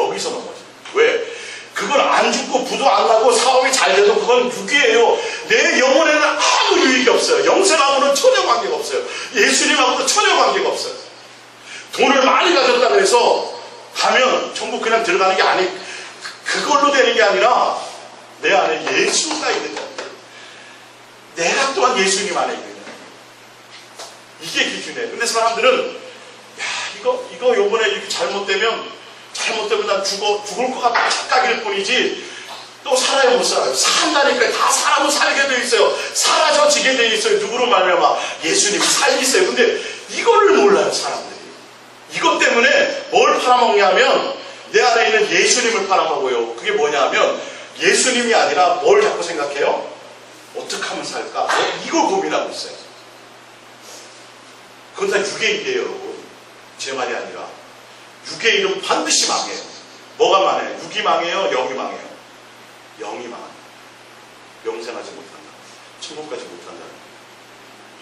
여기서 넘어져요. 왜? 그건 안 죽고 부도 안 나고 사업이 잘 돼도 그건 육이에요. 내 영혼에는 아무 유익이 없어요. 영생하고는 전혀 관계가 없어요. 예수님하고도 전혀 관계가 없어요. 돈을 많이 가졌다고 해서 가면 천국 그냥 들어가는 게 아니, 그걸로 되는 게 아니라 내 안에 예수가 있는 거예요. 내가 또한 예수님 안에 있는 거예요. 이게 기준이에요. 근데 사람들은 이거 요번에 이렇게 잘못되면 난 죽을 것 같은 착각일 뿐이지 또 살아요 못 살아요? 산다니까. 다 사람은 살게 돼 있어요. 사라져지게 돼 있어요. 누구로 말미암아? 예수님이 살리세요. 근데 이거를 몰라요 사람들이. 이것 때문에 뭘 팔아먹냐면 내 안에 있는 예수님을 팔아먹어요. 그게 뭐냐면 예수님이 아니라 뭘 자꾸 생각해요? 어떻게 하면 살까? 이걸 고민하고 있어요. 그건 다 육의 일이에요 여러분. 제 말이 아니라 육의 일은 반드시 망해요. 뭐가 망해요? 육이 망해요? 영이 망해요? 영이 망해요. 영생하지 못한다. 천국까지 못한다.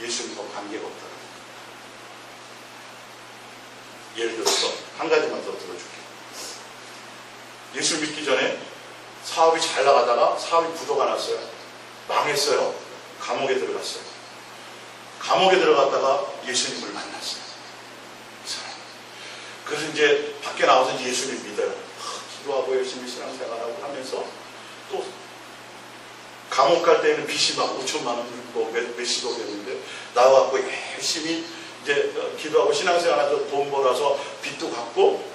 예수님과 관계가 없다. 예를 들어서 한 가지만 더 들어줄게요. 예수 믿기 전에 사업이 잘 나가다가 사업이 부도가 났어요. 망했어요. 감옥에 들어갔어요. 감옥에 들어갔다가 예수님을 만났어요. 그래서 이제 밖에 나와서 예수님 믿어요. 기도하고 열심히 신앙생활하고 하면서 또 감옥 갈 때에는 빚이 막 5천만 원 들고 몇십억 됐는데 나와갖고 열심히 이제 기도하고 신앙생활하면서 돈 벌어서 빚도 갚고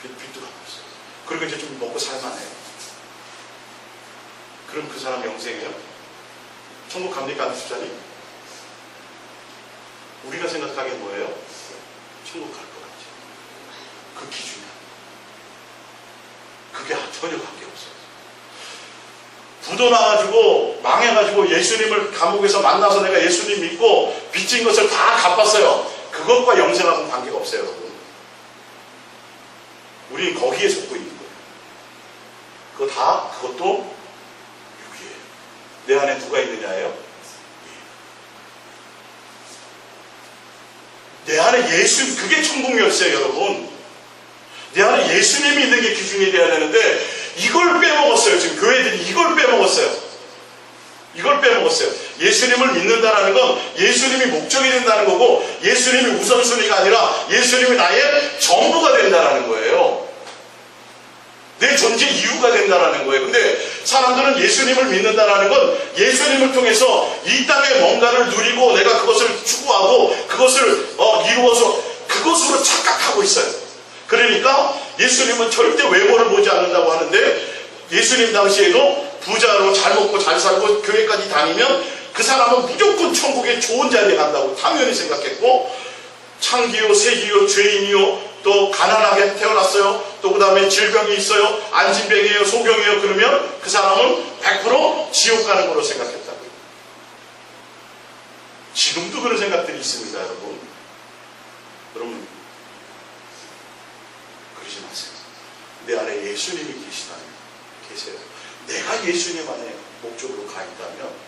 빚도 갚고 있어요. 그리고 이제 좀 먹고 살만해요. 그럼 그 사람 영생이에요? 천국 갑니까 안 가십니까? 우리가 생각하기엔 뭐예요? 천국 갈 것 같죠. 그 기준이야. 그게 전혀 관계없어요. 부도 나가지고 망해가지고 예수님을 감옥에서 만나서 내가 예수님 믿고 빚진 것을 다 갚았어요. 그것과 영생하고는 관계가 없어요 여러분. 우리는 거기에 속고 있는 거예요. 그것도 육이에요. 내 안에 누가 있느냐예요? 내 안에 예수, 그게 천국 열쇠예요 여러분. 내 안에 예수님이 있는 게 기준이 돼야 되는데 이걸 빼먹었어요. 지금 교회들이 이걸 빼먹었어요. 이걸 빼먹었어요. 예수님을 믿는다라는 건 예수님이 목적이 된다는 거고 예수님이 우선순위가 아니라 예수님이 나의 전부가 된다라는 거예요. 내 존재 이유가 된다라는 거예요. 근데 사람들은 예수님을 믿는다라는 건 예수님을 통해서 이 땅에 뭔가를 누리고 내가 그것을 추구하고 그것을 이루어서 그것으로 착각하고 있어요. 그러니까 예수님은 절대 외모를 보지 않는다고 하는데 예수님 당시에도 부자로 잘 먹고 잘 살고 교회까지 다니면 그 사람은 무조건 천국에 좋은 자리에 간다고 당연히 생각했고 창기요, 세기요, 죄인이요, 또 가난하게 태어났어요. 또 그 다음에 질병이 있어요. 안진병이에요, 소경이에요. 그러면 그 사람은 100% 지옥 가는 거로 생각했다고요. 지금도 그런 생각들이 있습니다, 여러분. 여러분, 그러지 마세요. 내 안에 예수님이 계세요. 내가 예수님 안에 목적으로 가 있다면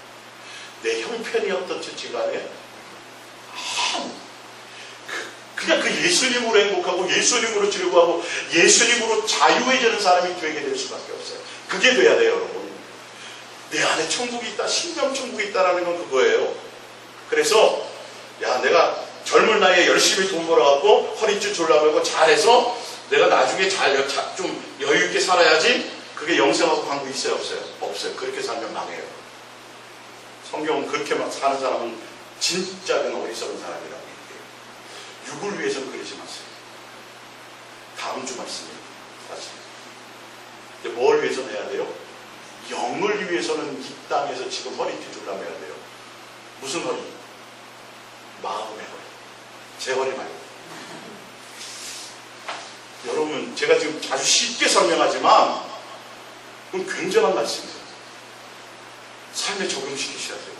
내 형편이 어떻든지 간에 그냥 그 예수님으로 행복하고 예수님으로 즐거워하고 예수님으로 자유해지는 사람이 되게 될 수밖에 없어요. 그게 돼야 돼요, 여러분. 내 안에 천국이 있다, 신령 천국이 있다라는 건 그거예요. 그래서 내가 젊은 나이에 열심히 돈 벌어갖고 허리줄 졸라매고 잘해서 내가 나중에 좀 여유 있게 살아야지. 그게 영생하고 관계 있어요, 없어요? 없어요. 그렇게 살면 망해요. 성경은 그렇게 사는 사람은 진짜 어리석은 사람이라고 얘기해요. 육을 위해서는 그러지 마세요. 다음 주 말씀입니다. 다시. 이제 뭘 위해서 해야 돼요? 영을 위해서는 이 땅에서 지금 허리띠 졸라매야 돼요. 무슨 허리? 마음의 허리. 제 허리 말고. 여러분, 제가 지금 아주 쉽게 설명하지만 그건 굉장한 말씀이에요. 삶에 적용시키셔야 돼요.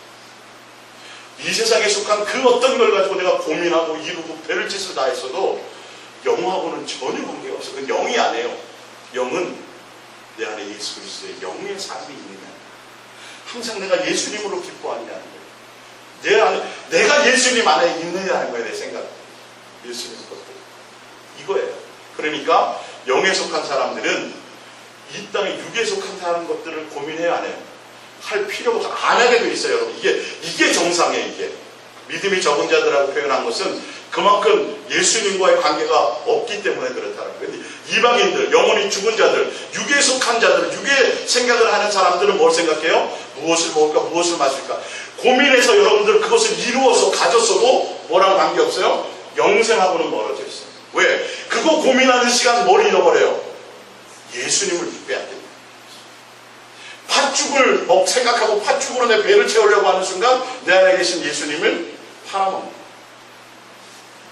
이 세상에 속한 그 어떤 걸 가지고 내가 고민하고 이루고 별을 짓을 다 했어도 영하고는 전혀 관계가 없어요. 그건 영이 아니에요. 영은 내 안에 예수 그리스도의 영의 삶이 있느냐. 항상 내가 예수님으로 기뻐하느냐는 거예요. 내 안에, 내가 예수님 안에 있느냐는 거예요. 내 생각. 예수님 것들. 이거예요. 그러니까 영에 속한 사람들은 이 땅에 육에 속한 사람 것들을 고민해야 안 해요. 할 필요가 없어. 안 하게 돼 있어요, 여러분. 이게 정상이에요, 이게. 믿음이 적은 자들하고 표현한 것은 그만큼 예수님과의 관계가 없기 때문에 그렇다는 거예요. 이방인들, 영혼이 죽은 자들, 육에 속한 자들, 육에 생각을 하는 사람들은 뭘 생각해요? 무엇을 먹을까, 무엇을 마실까? 고민해서 여러분들 그것을 이루어서 가졌어도 뭐랑 관계없어요? 영생하고는 멀어져 있어요. 왜? 그거 고민하는 시간 뭘 잃어버려요? 예수님을 빼앗깁니다. 팥죽을 생각하고 팥죽으로 내 배를 채우려고 하는 순간 내 안에 계신 예수님을 팔아먹는.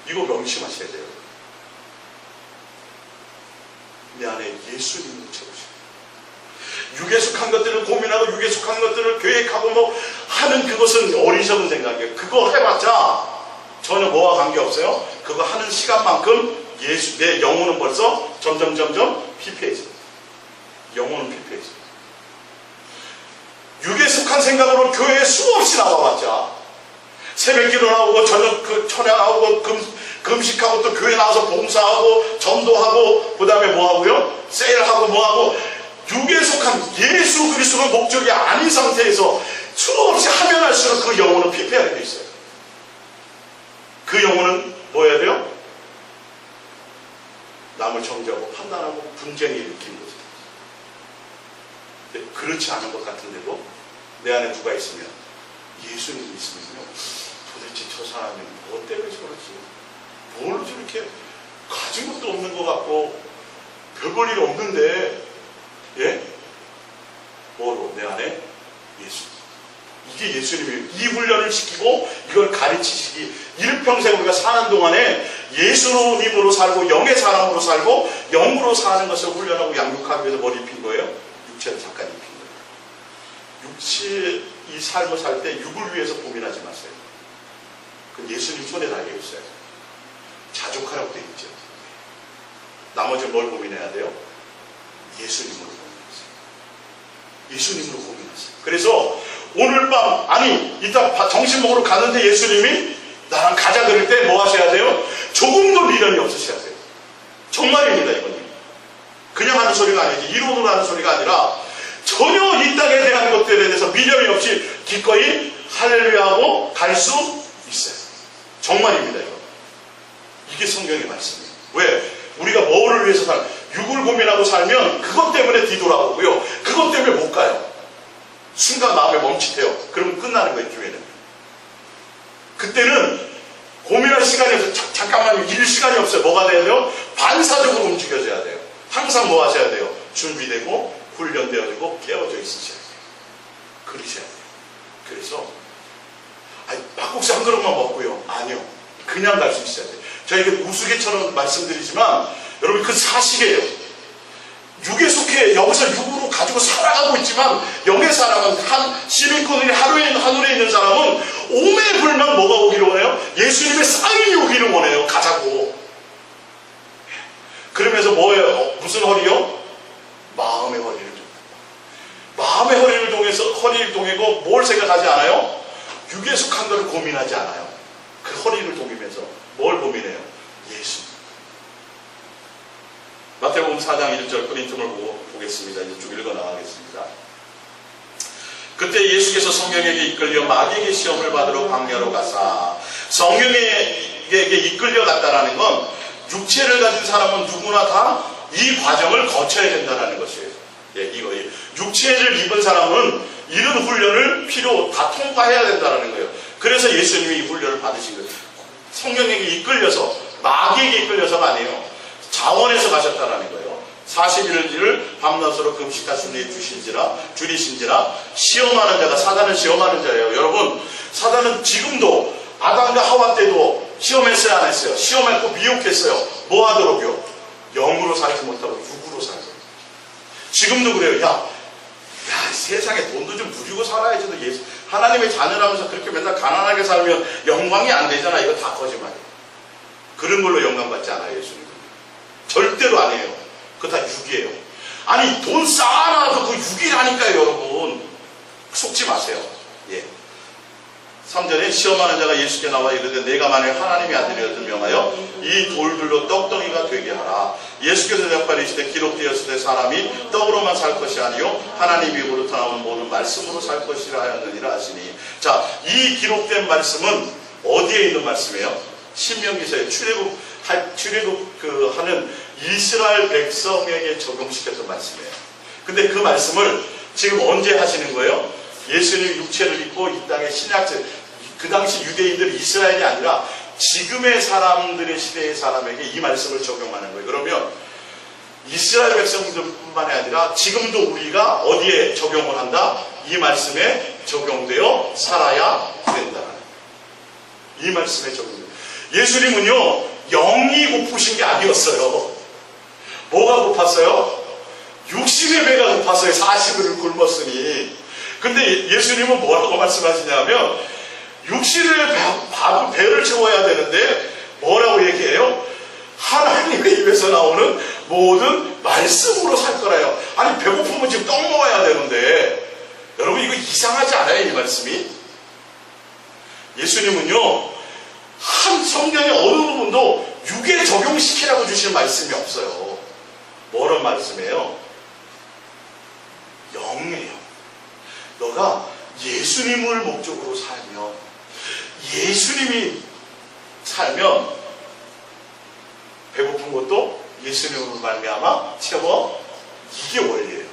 이거 명심하셔야 돼요. 내 안에 예수님을 채우시고 육에 속한 것들을 고민하고 육에 속한 것들을 계획하고 하는 그것은 어리석은 생각이에요. 그거 해봤자 전혀 뭐와 관계없어요. 그거 하는 시간만큼 내 영혼은 벌써 점점 피폐해져요. 영혼은 피폐해져요. 육에 속한 생각으로 교회에 수없이 나와봤자 새벽기도 나오고 저녁 천양하고 금식하고 또 교회 나와서 봉사하고 전도하고 그 다음에 뭐하고요? 세일하고 뭐하고 육에 속한 예수 그리스도가 목적이 아닌 상태에서 수없이 하면 할수록 그 영혼은 피폐하게 돼 있어요. 그 영혼은 뭐 해야 돼요? 남을 정죄하고 판단하고 분쟁을 일으키는 거죠. 근데 그렇지 않은 것 같은데도 내 안에 누가 있으면 예수님이 있으면요 도대체 저 사람이 뭐 때문에 저러지? 뭘 저렇게 가진 것도 없는 것 같고 별 볼 일 없는데 뭐로? 내 안에 예수. 이게 예수님이에요. 이 훈련을 시키고 이걸 가르치시기 일평생 우리가 사는 동안에 예수님으로 살고 영의 사람으로 살고 영으로 사는 것을 훈련하고 양육하기 위해서 뭘 입힌 거예요? 육체를 잠깐 입힌 거예요. 육체의 이 삶을 살 때 육을 위해서 고민하지 마세요. 그건 예수님 손에 달려 있어요. 자족하라고 되어 있죠. 나머지 뭘 고민해야 돼요? 예수님으로 고민하세요. 예수님으로 고민하세요. 그래서 오늘 밤 이따 점심 먹으러 가는데 예수님이 나랑 가자 그럴 때 뭐 하셔야 돼요? 조금도 미련이 없으셔야 돼요. 정말입니다. 이거는 그냥 하는 소리가 아니지 이론으로 하는 소리가 아니라 전혀 이 땅에 대한 것들에 대해서 미련이 없이 기꺼이 할렐루야하고 갈 수 있어요. 정말입니다. 이게 성경의 말씀이에요. 왜? 우리가 뭐를 위해서 육을 고민하고 살면 그것 때문에 뒤돌아보고요. 그것 때문에 못 가요. 순간 마음에 멈칫해요. 그러면 끝나는 거예요, 교회는. 그때는 고민할 시간이 없어요. 잠깐만 잃을 시간이 없어요. 뭐가 돼야 돼요? 반사적으로 움직여져야 돼요. 항상 뭐 하셔야 돼요? 준비되고 훈련되어지고 깨어져 있으셔야 돼요. 그러셔야 돼요. 그래서 막국수 한 그릇만 먹고요. 아니요. 그냥 갈 수 있어야 돼요. 제가 이게 우스개처럼 말씀드리지만 여러분 그 사실이에요. 육에 속해 여기서 육으로 가지고 살아가고 있지만 영의 사람은 시민권이 하늘에 있는 사람은 오매불만 뭐가 오기를 원해요? 예수님의 사인이 오기를 원해요. 가자고. 그러면서 뭐예요? 무슨 허리요? 마음의 허리를 마음의 허리를 동이고 뭘 생각하지 않아요? 육에 속한 것을 고민하지 않아요. 그 허리를 동이면서 뭘 고민해요? 예수. 마태복음 4장 1절 그림점을 보겠습니다. 이제 쭉 읽어 나가겠습니다. 그때 예수께서 성령에게 이끌려 마귀에게 시험을 받으러 광야로 가사. 성령에게 이끌려 갔다라는 건 육체를 가진 사람은 누구나 다 이 과정을 거쳐야 된다는 것이에요. 이거 육체를 입은 사람은 이런 훈련을 다 통과해야 된다는 거예요. 그래서 예수님이 이 훈련을 받으신 거예요. 성령에게 이끌려서, 마귀에게 이끌려서가 아니에요. 자원해서 가셨다는 거예요. 40일을 밤낮으로 금식하시니 줄이신지라 시험하는 자가 사단을 시험하는 자예요. 여러분, 사단은 지금도 아담과 하와 때도 시험했어요, 안 했어요? 시험했고 미혹했어요. 뭐 하도록요? 영으로 살지 못하고 육으로 살죠. 지금도 그래요. 야, 세상에 돈도 좀 누리고 살아야지. 너 하나님의 자녀라면서 그렇게 맨날 가난하게 살면 영광이 안 되잖아. 이거 다 거짓말이에요. 그런 걸로 영광 받지 않아요, 예수님. 절대로 아니에요. 그거 다 육이에요. 아니, 돈 쌓아놔도 그 육이라니까요, 여러분. 속지 마세요. 예. 3절에 시험하는 자가 예수께 나와 이르되 내가 만약 하나님의 아들이었든 명하여 이 돌들로 떡덩이가 되게 하라. 예수께서 대답하시되 기록되었을 때 사람이 떡으로만 살 것이 아니요 하나님 입으로부터 나오는 모든 말씀으로 살 것이라 하였느니라 하시니. 자, 이 기록된 말씀은 어디에 있는 말씀이에요? 신명기서에 출애굽하는 이스라엘 백성에게 적용시켰던 말씀이에요. 근데 그 말씀을 지금 언제 하시는 거예요? 예수님이 육체를 입고 이 땅에 그 당시 유대인들이 이스라엘이 아니라 지금의 사람들의 시대의 사람에게 이 말씀을 적용하는 거예요. 그러면 이스라엘 백성들뿐만이 아니라 지금도 우리가 어디에 적용을 한다? 이 말씀에 적용되어 살아야 된다. 이 말씀에 적용돼요. 예수님은요, 영이 고프신 게 아니었어요. 뭐가 고팠어요? 육신의 배가 고팠어요. 40일을 굶었으니. 근데 예수님은 뭐라고 말씀하시냐면 육신의 배를 채워야 되는데 뭐라고 얘기해요? 하나님의 입에서 나오는 모든 말씀으로 살 거라요. 아니, 배고프면 지금 떡 먹어야 되는데 여러분, 이거 이상하지 않아요? 이 말씀이? 예수님은요, 한 성경의 어느 부분도 육에 적용시키라고 주신 말씀이 없어요. 뭐란 말씀이에요? 영이에요. 너가 예수님을 목적으로 살면, 예수님이 살면 배고픈 것도 예수님으로 말미암아 채워. 이게 원리예요.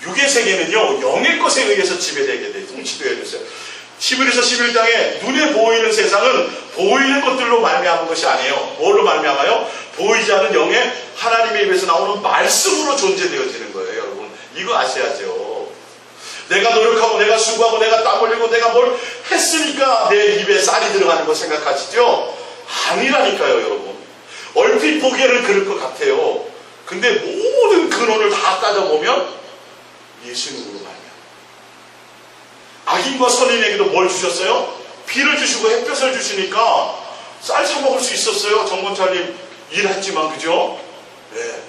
육의 세계는요, 영의 것에 의해서 지배되게 돼요. 통치되어야 됐어요. 히브리서 11장에 눈에 보이는 세상은 보이는 것들로 말미암은 것이 아니에요. 뭘로 말미암아요? 보이지 않는 영의 하나님의 입에서 나오는 말씀으로 존재되어지는 거예요. 여러분, 이거 아셔야죠. 내가 노력하고 내가 수고하고 내가 땀 흘리고 내가 뭘 했으니까 내 입에 쌀이 들어가는 거 생각하시죠? 아니라니까요, 여러분. 얼핏 보기에는 그럴 것 같아요. 근데 모든 근원을 다 따져보면 예수님으로 말이야. 악인과 선인에게도 뭘 주셨어요? 비를 주시고 햇볕을 주시니까 쌀 사 먹을 수 있었어요. 정권차님 일했지만, 그죠? 네.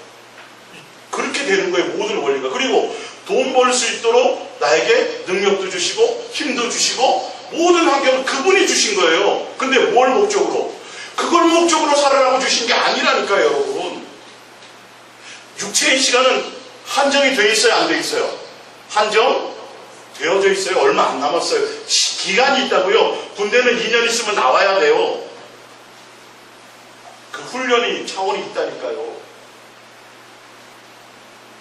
그렇게 되는 거예요, 모든 원리가. 그리고 돈 벌 수 있도록 나에게 능력도 주시고 힘도 주시고 모든 환경을 그분이 주신 거예요. 근데 뭘 목적으로? 그걸 목적으로 살아라고 주신 게 아니라니까요, 여러분. 육체의 시간은 한정이 돼 있어요, 안 돼 있어요? 한정 되어져 있어요. 얼마 안 남았어요. 기간이 있다고요. 군대는 2년 있으면 나와야 돼요. 그 훈련이 차원이 있다니까요.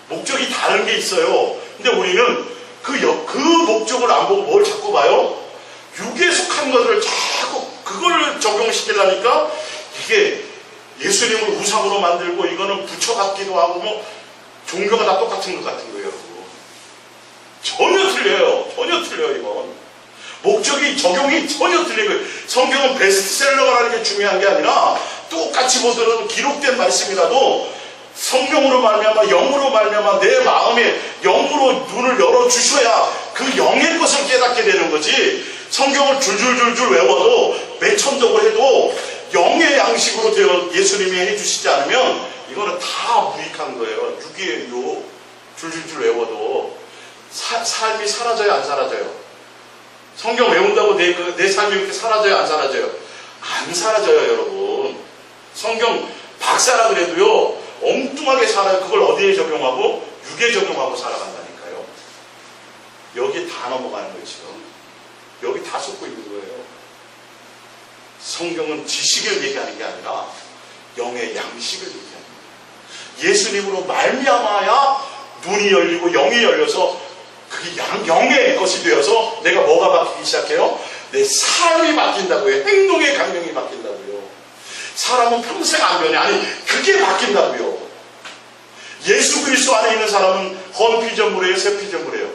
목적이 다른 게 있어요. 근데 우리는 그 목적을 안 보고 뭘 자꾸 봐요? 육에 속한 것을 자꾸 그걸 적용시키려니까 이게 예수님을 우상으로 만들고 이거는 부처 같기도 하고 뭐 종교가 다 똑같은 것 같은 거예요. 전혀 틀려요. 전혀 틀려요. 이건 목적이 적용이 전혀 틀린 거예요. 성경은 베스트셀러라는 게 중요한 게 아니라 똑같이 보더라도 기록된 말씀이라도 성령으로 말미암아 영으로 말미암아 내 마음에 영으로 눈을 열어주셔야 그 영의 것을 깨닫게 되는 거지. 성경을 줄줄줄줄 외워도 매천독을 해도 영의 양식으로 되어 예수님이 해주시지 않으면 이거는 다 무익한 거예요. 육이에요. 줄줄줄 외워도 삶이 사라져요, 안 사라져요? 성경 외운다고 내 삶이 이렇게 사라져요, 안 사라져요? 안 사라져요, 여러분. 성경 박사라 그래도요, 엉뚱하게 살아요. 그걸 어디에 적용하고? 육에 적용하고 살아간다니까요. 여기 다 넘어가는 거예요, 지금. 여기 다 쏟고 있는 거예요. 성경은 지식을 얘기하는 게 아니라 영의 양식을 얘기하는 거예요. 예수님으로 말미암아야 눈이 열리고 영이 열려서 그게 영의 것이 되어서 내가 뭐가 바뀌기 시작해요? 내 삶이 바뀐다고요. 행동의 강령이 바뀐다고요. 사람은 평생 안 변해. 아니 그게 바뀐다고요. 예수 그리스도 안에 있는 사람은 헌 피조물이에요? 새 피조물이에요?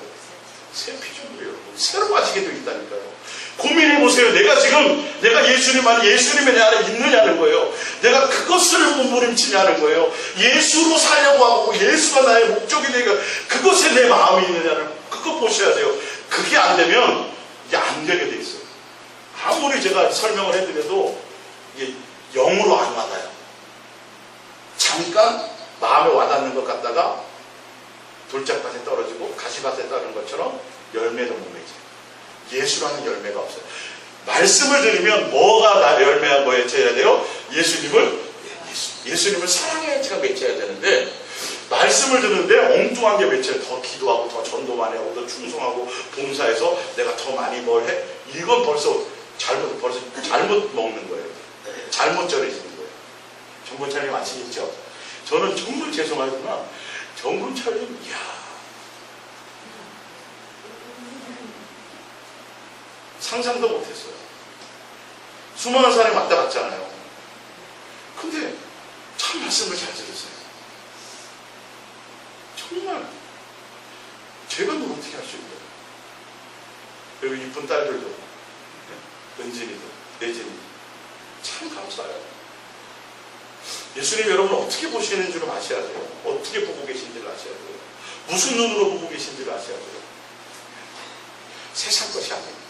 새 피조물이에요. 새로 빠지게 되어 있다니까요. 고민해보세요. 내가 예수님 안에 예수님의 내 안에 있느냐는 거예요. 내가 그것을 몸부림치냐는 거예요. 예수로 살려고 하고 예수가 나의 목적이 되니까 그것에 내 마음이 있느냐를 그거 보셔야 돼요. 그게 안 되면 이게 안 되게 돼 있어요. 아무리 제가 설명을 해드려도 이게 영으로 안 와닿아요. 잠깐 마음에 와닿는 것 같다가 돌짝밭에 떨어지고 가시밭에 떨어진 것처럼 열매도 못 맺어요. 예수라는 열매가 없어요. 말씀을 들으면 뭐가 열매가 맺혀야 돼요? 예수님을 사랑해야 제가 맺혀야 되는데 말씀을 듣는데 엉뚱한 게 맺혀요. 더 기도하고 더 전도 많이 하고 더 충성하고 봉사해서 내가 더 많이 뭘 해? 이건 벌써 잘못 먹는 거예요. 잘못 전해지는 거예요. 정근차님 아시겠죠? 저는 정말 죄송하지만 정근차님 상상도 못했어요. 수많은 사람이 왔다 갔잖아요. 근데 참 말씀을 잘 들으세요. 정말 제가 뭐 어떻게 할 수 있어요? 그리고 이쁜 딸들도 은진이도 내진이도 참 감사해요. 예수님 여러분 어떻게 보시는 줄을 아셔야 돼요. 어떻게 보고 계신지를 아셔야 돼요. 무슨 눈으로 보고 계신지를 아셔야 돼요. 세상 것이 아니에요.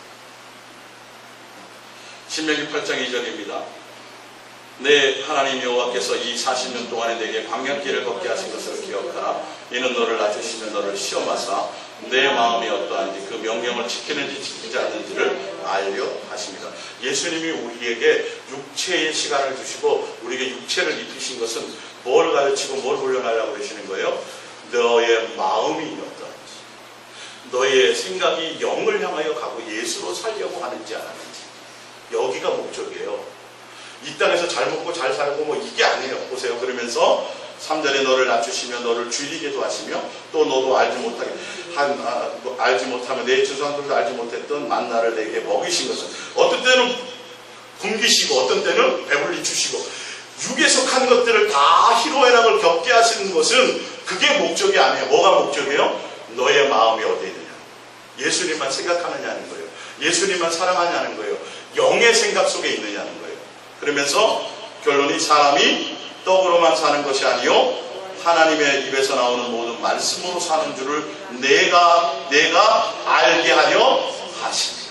신명기 8장 2절입니다. 내 하나님 여호와께서 이 40년 동안에 내게 광야길을 걷게 하신 것을 기억하라. 이는 너를 낮추시며 너를 시험하사 내 마음이 어떠한지 그 명령을 지키는지 지키지 않는지를 알려 하십니다. 예수님이 우리에게 육체의 시간을 주시고 우리에게 육체를 입히신 것은 뭘 가르치고 뭘 훈련하려고 그러시는 거예요? 너의 마음이 어떠한지, 너의 생각이 영을 향하여 가고 예수로 살려고 하는지 안 하는지, 여기가 목적이에요. 이 땅에서 잘 먹고 잘 살고 뭐 이게 아니에요. 보세요. 그러면서 3절에 너를 낮추시며 너를 줄이기도 하시며 또 너도 알지 못하면 내 조상들도 알지 못했던 만나를 내게 먹이신 것은 어떤 때는 굶기시고 어떤 때는 배불리 주시고 육에 속한 것들을 다 희로애락을 겪게 하시는 것은 그게 목적이 아니에요. 뭐가 목적이에요? 너의 마음이 어디에 있느냐, 예수님만 생각하느냐는 거예요. 예수님만 사랑하냐는 거예요. 영의 생각 속에 있느냐는 거예요. 그러면서 결론이 사람이 떡으로만 사는 것이 아니요 하나님의 입에서 나오는 모든 말씀으로 사는 줄을 내가 알게 하려 하십니다.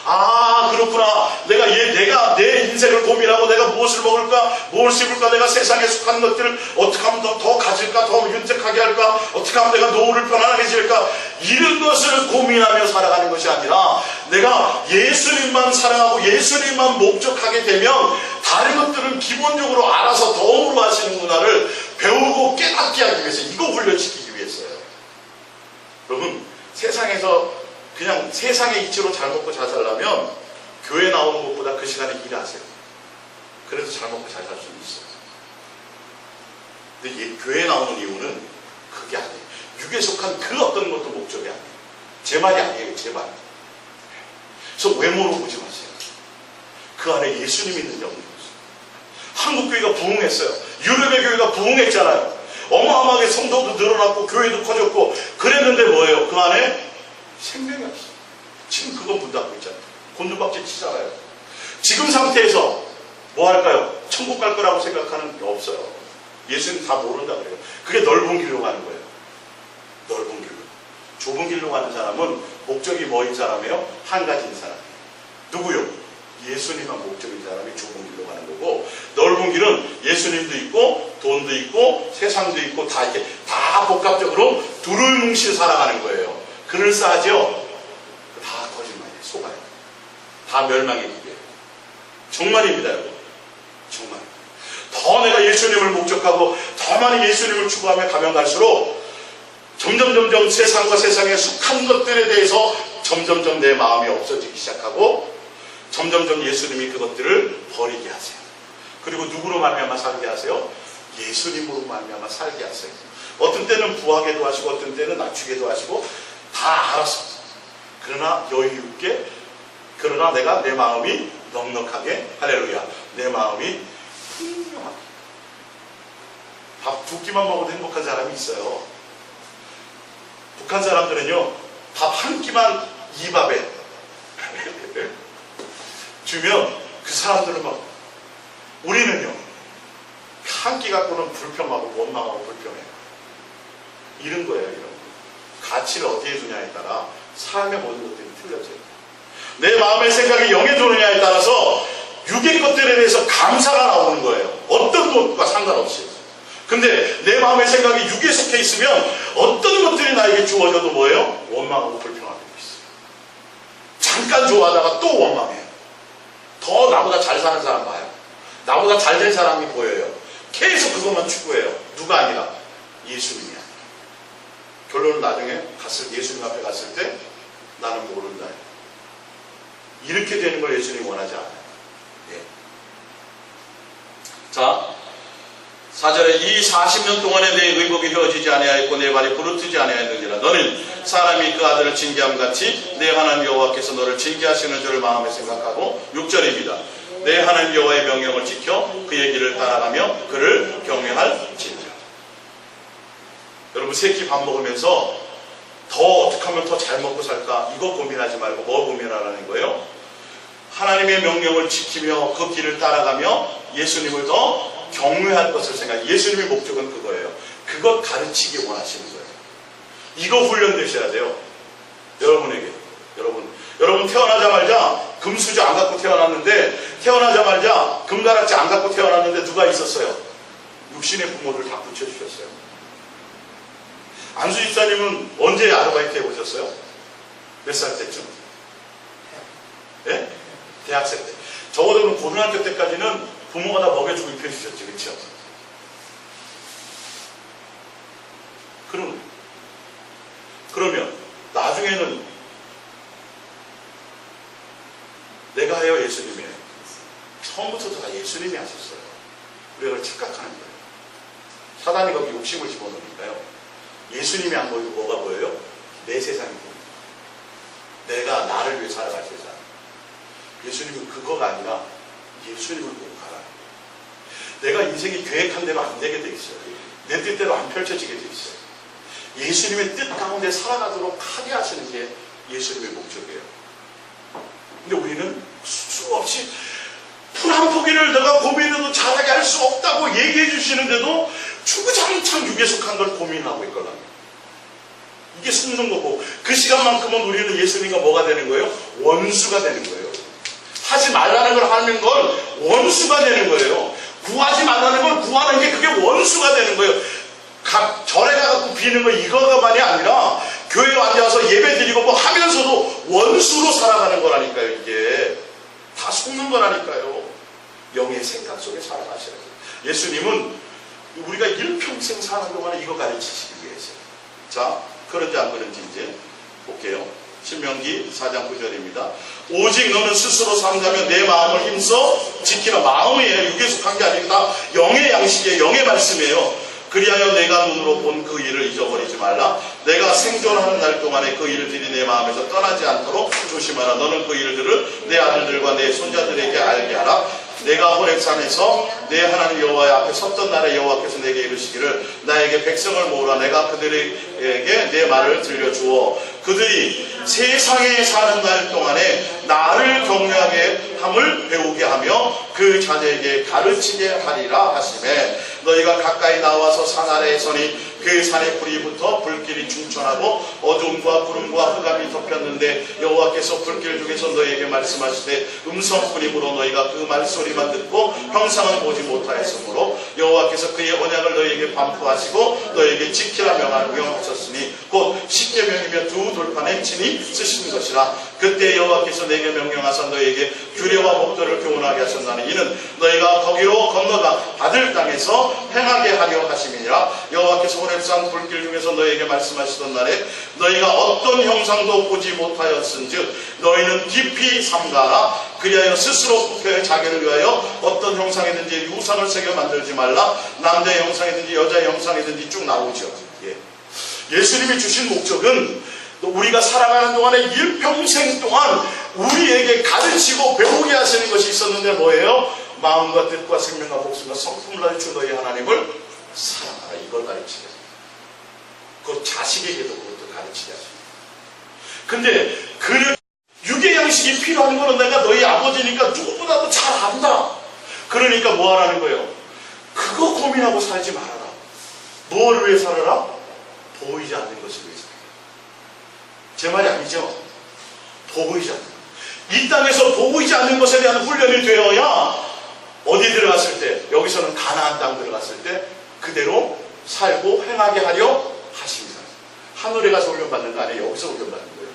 아 그렇구나. 내가 내 인생을 고민하고 내가 무엇을 먹을까 무엇을 씹을까, 내가 세상에 속한 것들을 어떻게 하면 더 가질까, 더 윤택하게 할까, 어떻게 하면 내가 노후를 편안하게 지을까, 이런 것을 고민하며 살아가는 것이 아니라 내가 예수님만 사랑하고 예수님만 목적하게 되면 다른 것들은 기본적으로 알아서 덤으로 하시는구나를 배우고 깨닫게 하기 위해서, 이거 훈련시키기 위해서요. 여러분 세상에서 그냥 세상의 이치로 잘 먹고 잘 살려면 교회 나오는 것보다 그 시간에 일하세요. 그래서 잘 먹고 잘 살 수 있어요. 근데 교회 나오는 이유는 그게 아니에요. 육에 속한 그 어떤 것도 목적이 아니에요. 제 말이 아니에요. 제 말. 그래서 외모로 보지 마세요. 그 안에 예수님이 있는 영이 있어요. 한국교회가 부흥했어요. 유럽의 교회가 부흥했잖아요. 어마어마하게 성도도 늘어났고 교회도 커졌고 그랬는데 뭐예요? 그 안에 생명이 없어요. 지금 그건 문 닫고 있잖아요. 곤두박질 치잖아요. 지금 상태에서 뭐 할까요? 천국 갈 거라고 생각하는 게 없어요. 예수님 다 모른다 그래요. 그게 넓은 길로 가는 거예요. 넓은 길로. 좁은 길로 가는 사람은 목적이 뭐인 사람이에요? 한 가지인 사람이에요. 누구요? 예수님만 목적인 사람이 좁은 길로 가는 거고, 넓은 길은 예수님도 있고 돈도 있고 세상도 있고 다 이렇게 다 복합적으로 둘을 뭉실 살아가는 거예요. 그럴싸하죠? 다 거짓말이에요. 속아요. 다 멸망의 길이에요. 정말입니다, 여러분. 정말. 더 내가 예수님을 목적하고 더 많이 예수님을 추구하며 가면 갈수록 점점 세상과 세상에 속한 것들에 대해서 점점 내 마음이 없어지기 시작하고 점점 예수님이 그것들을 버리게 하세요. 그리고 누구로 말미암아 살게 하세요? 예수님으로 말미암아 살게 하세요. 어떤 때는 부하게도 하시고 어떤 때는 낮추게도 하시고 다 알아서. 그러나 여유 있게, 그러나 내가 내 마음이 넉넉하게, 할렐루야, 내 마음이 풍요하게. 밥 두 끼만 먹어도 행복한 사람이 있어요. 북한 사람들은요, 밥 한 끼만 이 밥에 주면 그 사람들은 막, 우리는요 한 끼 갖고는 불평하고 원망하고 불평해요. 이런 거예요. 이런 거. 가치를 어디에 두냐에 따라 삶의 모든 것들이 틀려져요. 내 마음의 생각이 영에 두느냐에 따라서 육의 것들에 대해서 감사가 나오는 거예요. 어떤 것과 상관없이. 근데 내 마음의 생각이 육에 속해 있으면 어떤 것들이 나에게 주어져도 뭐예요? 원망하고 불평하고 있어요. 잠깐 좋아하다가 또 원망해요. 더 나보다 잘 사는 사람 봐요. 나보다 잘 된 사람이 보여요. 계속 그것만 추구해요. 누가 아니라 예수님이 아니라. 결론은 나중에 예수님 앞에 갔을 때 나는 모른다. 이렇게 되는 걸 예수님이 원하지 않아요. 예. 자, 4절에 이 40년 동안에 내 의복이 휘어지지 아니하였고 내 발이 부르트지 아니하였느니라. 너는 사람이 그 아들을 징계함 같이 내 하나님 여호와께서 너를 징계하시는 줄을 마음에 생각하고. 6절입니다. 내 하나님 여호와의 명령을 지켜 그의 길을 따라가며 그를 경외할지니라. 여러분, 세 끼 밥 먹으면서 더 어떻게 하면 더 잘 먹고 살까? 이거 고민하지 말고 뭐 고민하라는 거예요? 하나님의 명령을 지키며 그 길을 따라가며 예수님을 더 경외할 것을 생각해. 예수님의 목적은 그거예요. 그것 가르치기 원하시는 거예요. 이거 훈련되셔야 돼요. 여러분에게. 여러분 태어나자마자 금수저 안 갖고 태어났는데, 태어나자마자 금가락지 안 갖고 태어났는데 누가 있었어요? 육신의 부모들 다 붙여주셨어요. 안수 집사님은 언제 아르바이트 해보셨어요? 몇 살 때쯤? 예? 대학생 때. 적어도 고등학교 때까지는 부모가 다 먹여주고 입혀주셨죠. 그렇죠? 그러면 나중에는 내가 해요, 예수님이. 처음부터 다 예수님이 하셨어요. 우리가 착각하는 거예요. 사단이 거기 욕심을 집어넣으니까요. 예수님이 안 보이고 뭐가 보여요? 내 세상이 보여요. 내가 나를 위해 살아갈 세상. 예수님은 그거가 아니라 예수님을 보고 가라. 내가 인생이 계획한 대로 안 되게 돼 있어요. 내 뜻대로 안 펼쳐지게 돼 있어요. 예수님의 뜻 가운데 살아가도록 하게 하시는 게 예수님의 목적이에요. 근데 우리는 수없이 풀 한 포기를 내가 고민해도 잘하게 할 수 없다고 얘기해 주시는데도 주구장창 육에 속한 걸 고민하고 있거나. 이게 숨는 거고, 그 시간만큼은 우리는 예수님과 뭐가 되는 거예요? 원수가 되는 거예요. 하지 말라는 걸 하는 건 원수가 되는 거예요. 구하지 말라는 걸 구하는 게 그게 원수가 되는 거예요. 절에 가갖고 비는 거 이거만이 아니라 교회에 앉아서 예배 드리고 뭐 하면서도 원수로 살아가는 거라니까요. 이게 다 속는 거라니까요. 영의 생각 속에 살아가셔야 돼요. 예수님은 우리가 일평생 사는 동안에 이거 가르치시기 위해서. 자, 그런지 안 그런지 이제 볼게요. 신명기 4장 9절입니다. 오직 너는 스스로 삼가며 내 마음을 힘써 지키라. 마음이에요. 육에 속한 게 아니고 다 영의 양식이에요. 영의 말씀이에요. 그리하여 내가 눈으로 본 그 일을 잊어버리지 말라. 내가 생존하는 날 동안에 그 일을 들이 내 마음에서 떠나지 않도록 조심하라. 너는 그 일들을 내 아들들과 내 손자들에게 알게 하라. 내가 호렙산에서 내 하나님 여호와의 앞에 섰던 날에 여호와께서 내게 이르시기를 나에게 백성을 모으라. 내가 그들에게 내 말을 들려주어 그들이 세상에 사는 날 동안에 나를 경외하게 함을 배우게 하며 그 자녀에게 가르치게 하리라 하시매 너희가 가까이 나와서 산 아래에 서니 그 산의 불이 붙어 불길이 충천하고 어둠과 구름과 흑암이 덮였는데 여호와께서 불길 중에서 너희에게 말씀하시되 음성뿐이므로 너희가 그 말소리만 듣고 형상은 보지 못하였으므로 여호와께서 그의 언약을 너희에게 반포하시고 너희에게 지키라 명하셨으니 곧 십계명이며 두 돌판에 친히 쓰신 것이라. 그때 여호와께서 내게 명령하사 너희에게 규례와 법도를 교훈하게 하셨나니 이는 너희가 거기로 건너가 받을 땅에서 행하게 하려 하심이니라. 여호와께서 호렙산 불길 중에서 너희에게 말씀하시던 날에 너희가 어떤 형상도 보지 못하였은즉 너희는 깊이 삼가라. 그리하여 스스로 국회의 자기를 위하여 어떤 형상이든지 유상을 새겨 만들지 말라. 남자의 형상이든지 여자의 형상이든지 쭉 나오죠. 예수님이 주신 목적은 우리가 살아가는 동안에 일평생 동안 우리에게 가르치고 배우게 하시는 것이 있었는데 뭐예요? 마음과 뜻과 생명과 목숨과 성품을 다해 주 너희 하나님을 사랑하라. 이걸 가르치게 하십니다. 그 자식에게도 그것도 가르치게 하십니다. 근데 그 육의 양식이 필요한 거는 내가 너희 아버지니까 누구보다도 잘 안다. 그러니까 뭐 하라는 거예요? 그거 고민하고 살지 말아라. 뭘 위해 살아라? 보이지 않는 것을 위해 살아라. 제 말이 아니죠. 보이지 않는 것. 이 땅에서 보이지 않는 것에 대한 훈련이 되어야 어디 들어갔을 때, 여기서는 가나안 땅 들어갔을 때 그대로 살고 행하게 하려 하십니다. 하늘에 가서 훈련받는 거 아니에요. 여기서 훈련받는 거예요.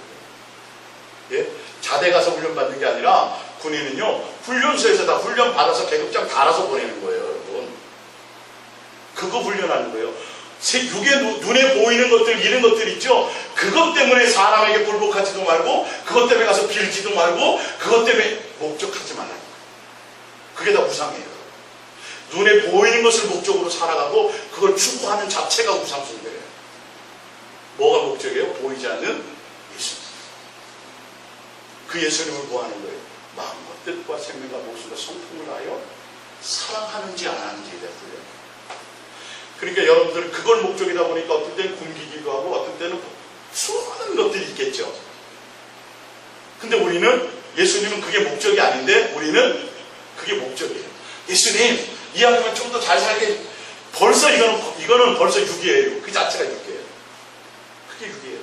예? 자대 가서 훈련받는 게 아니라 군인은요 훈련소에서 다 훈련받아서 계급장 달아서 보내는 거예요. 여러분, 그거 훈련하는 거예요. 육의 눈에 보이는 것들, 이런 것들 있죠. 그것 때문에 사람에게 굴복하지도 말고, 그것 때문에 가서 빌지도 말고, 그것 때문에 목적하지 말라는 거예요. 그게 다 우상이에요. 눈에 보이는 것을 목적으로 살아가고 그걸 추구하는 자체가 우상숭배예요. 뭐가 목적이에요? 보이지 않는 예수님. 그 예수님을 뭐 하는 거예요? 마음과 뜻과 생명과 목숨과 성품을 하여 사랑하는지 안 하는지에 대한 훈련. 그러니까 여러분들 그걸 목적이다 보니까 어떤 때는 굶기기도 하고 어떤 때는 수많은 것들이 있겠죠. 근데 우리는, 예수님은 그게 목적이 아닌데 우리는 그게 목적이에요. 예수님 이야기만 좀 더 잘 살게. 벌써 이거는 벌써 육이에요. 그 자체가 육이에요. 그게 육이에요.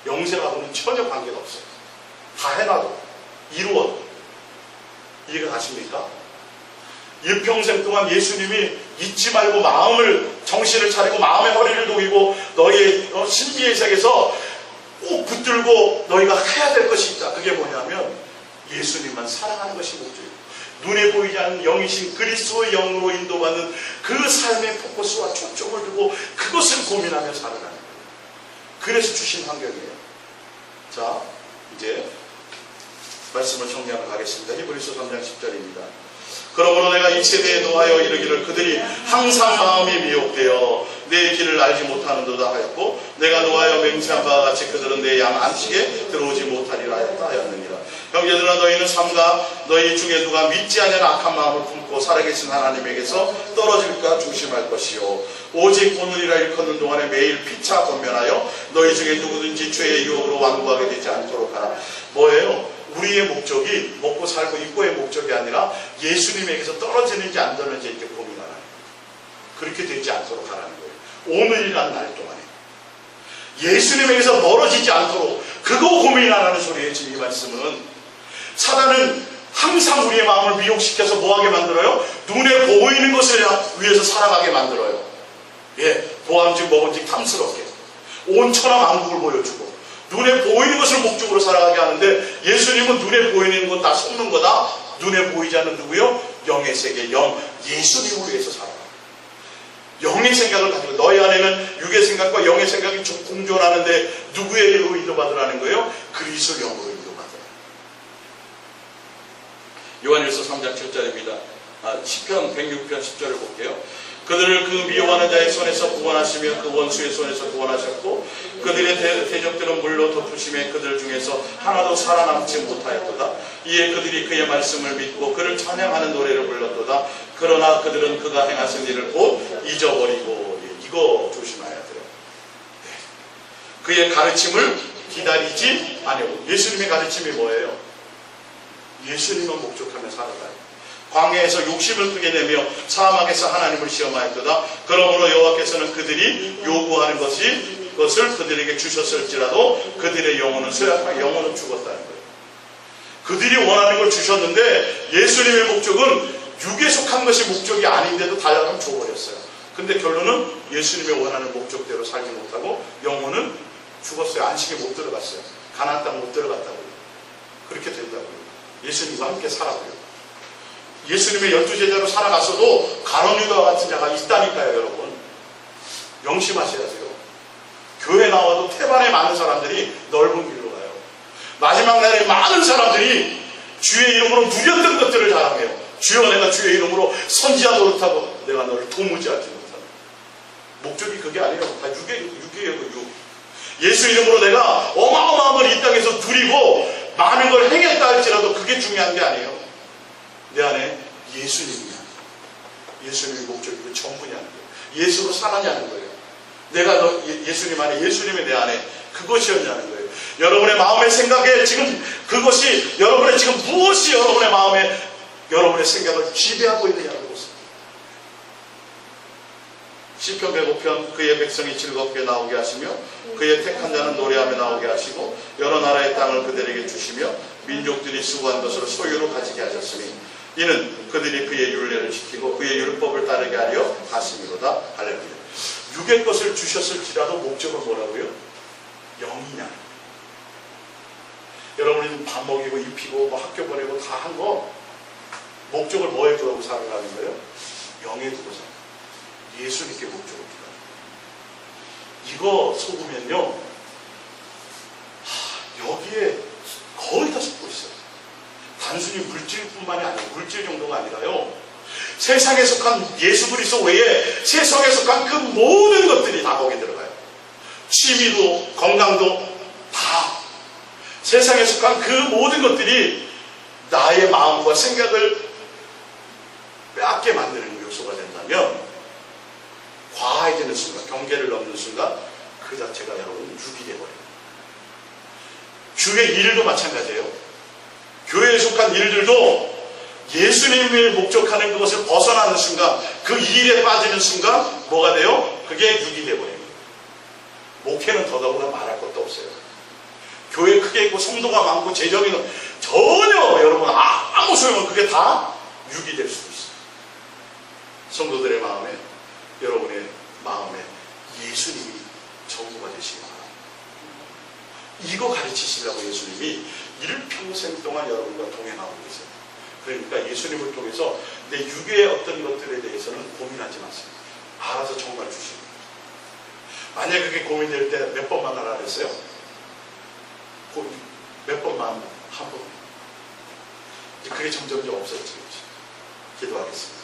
영생하고는 전혀 관계가 없어요. 다 해놔도, 이루어도. 이해가 가십니까? 일평생 동안 예수님이 잊지 말고 마음을, 정신을 차리고 마음의 허리를 녹이고 너희의 신비의 세계에서 꼭 붙들고 너희가 해야 될 것이 있다. 그게 뭐냐면 예수님만 사랑하는 것이 목적이에요. 눈에 보이지 않는 영이신 그리스도의 영으로 인도받는 그 삶의 포커스와 초점을 두고 그것을 고민하며 살아가는 거예요. 그래서 주신 환경이에요. 자, 이제 말씀을 정리하러 가겠습니다. 히브리서 3장 10절입니다. 그러므로 내가 이 세대에 노하여 이르기를 그들이 항상 마음이 미혹되어 내 길을 알지 못하는도다 하였고 내가 노하여 맹세한 바와 같이 그들은 내 양 안식에 들어오지 못하리라 하였느니라. 형제들아, 너희는 삼가 너희 중에 누가 믿지 않는 악한 마음을 품고 살아계신 하나님에게서 떨어질까 조심할 것이요 오직 오늘이라 일컫는 동안에 매일 피차 권면하여 너희 중에 누구든지 죄의 유혹으로 완고하게 되지 않도록 하라. 뭐예요? 우리의 목적이 먹고 살고 입고의 목적이 아니라 예수님에게서 떨어지는지 안 떨어지는지 이렇게 고민하라는 거예요. 그렇게 되지 않도록 하라는 거예요. 오늘이란 날 동안에 예수님에게서 멀어지지 않도록 그거 고민하라는 소리예요. 지금 이 말씀은. 사단은 항상 우리의 마음을 미혹시켜서 뭐하게 만들어요? 눈에 보이는 것을 위해서 살아가게 만들어요. 예, 보암직 먹은직 탐스럽게 온 천하만국을 보여주고 눈에 보이는 것을 목적으로 살아가게 하는데 예수님은 눈에 보이는 건 다 속는 거다. 눈에 보이지 않는 누구요? 영의 세계, 영, 예수님을 위해서 살아가요. 영의 생각을 가지고 너희 안에는 육의 생각과 영의 생각이 공존하는데 누구의 영으로 인도받으라는 거예요? 그리스도 영으로 인도받으라. 요한일서 3장 7절입니다. 시편 106편 10절을 볼게요. 그들을 그 미워하는 자의 손에서 구원하시며 그 원수의 손에서 구원하셨고 그들의 대적들은 물로 덮으시며 그들 중에서 하나도 살아남지 못하였도다. 이에 그들이 그의 말씀을 믿고 그를 찬양하는 노래를 불렀도다. 그러나 그들은 그가 행하신 일을 곧 잊어버리고. 이거 조심해야 돼요. 그의 가르침을 기다리지 아니하고. 예수님의 가르침이 뭐예요? 예수님만 목적하며 살아가요. 광야에서 욕심을 크게 내며 사막에서 하나님을 시험하였도다. 그러므로 여호와께서는 그들이 요구하는 것을 그들에게 주셨을지라도 그들의 영혼은 쇠약하고 영혼은 죽었다는 거예요. 그들이 원하는 걸 주셨는데 예수님의 목적은 육에 속한 것이 목적이 아닌데도 달라고 줘버렸어요. 근데 결론은 예수님의 원하는 목적대로 살지 못하고 영혼은 죽었어요. 안식에 못 들어갔어요. 가나안 땅 못 들어갔다고요. 그렇게 된다고요. 예수님과 함께 살아고요. 예수님의 12제자로 살아갔어도 가룟 유다와 같은 자가 있다니까요, 여러분. 명심하셔야 돼요. 교회 나와도 태반에 많은 사람들이 넓은 길로 가요. 마지막 날에 많은 사람들이 주의 이름으로 누렸던 것들을 자랑해요. 주여, 내가 주의 이름으로 선지자 노릇하고 내가 너를 도무지하지 못한다. 목적이 그게 아니라고. 다 육이에요, 육. 예수 이름으로 내가 어마어마한 걸 이 땅에서 누리고 많은 걸 행했다 할지라도 그게 중요한 게 아니에요. 내 안에 예수님이야. 예수님의 목적이 그 전부냐는 거예요. 예수로 살았냐는 거예요. 내가 예수님 안에, 예수님이 내 안에 그것이었냐는 거예요. 여러분의 마음의 생각에 지금 그것이, 여러분의 지금 무엇이 여러분의 마음에, 여러분의 생각을 지배하고 있느냐는 것을. 시편 105편 그의 백성이 즐겁게 나오게 하시며 그의 택한 자는 노래하며 나오게 하시고 여러 나라의 땅을 그들에게 주시며 민족들이 수고한 것을 소유로 가지게 하셨으니 이는 그들이 그의 율례를 지키고 그의 율법을 따르게 하려 하심이로다. 할렐루야. 육의 것을 주셨을지라도 목적은 뭐라고요? 영이냐. 여러분이 밥 먹이고 입히고 뭐 학교 보내고 다 한 거 목적을 뭐에 두고 살아가는 거예요? 영에 두고 살아가는 거예요. 예수님께 목적을 두고. 이거 속으면요, 여기에 거의 다 속고 있어요. 단순히 물질뿐만이 아니에요. 물질 정도가 아니라요, 세상에 속한 예수 그리스도 외에 세상에 속한 그 모든 것들이 다 거기 들어가요. 취미도 건강도 다 세상에 속한 그 모든 것들이 나의 마음과 생각을 빼앗게 만드는 요소가 된다면 과해지는 순간, 경계를 넘는 순간 그 자체가 여러분 육이 되어버려요. 주의 일도 마찬가지예요. 교회에 속한 일들도 예수님을 목적하는 그것을 벗어나는 순간, 그 일에 빠지는 순간 뭐가 돼요? 그게 육이 되어버려요. 목회는 더더구나 말할 것도 없어요. 교회 크게 있고 성도가 많고 재정이 전혀 여러분 아무 소용은 그게 다 육이 될 수도 있어요. 성도들의 마음에, 여러분의 마음에 예수님이 전부가 되시기 바랍니다. 이거 가르치시려고 예수님이 일평생 동안 여러분과 동행하고 계세요. 그러니까 예수님을 통해서 내 육의 어떤 것들에 대해서는 고민하지 마세요. 알아서 정말 주십니다. 만약에 그게 고민될 때 몇 번만 하라 그랬어요? 몇 번만? 한 번. 그게 점점 없어지겠죠. 기도하겠습니다.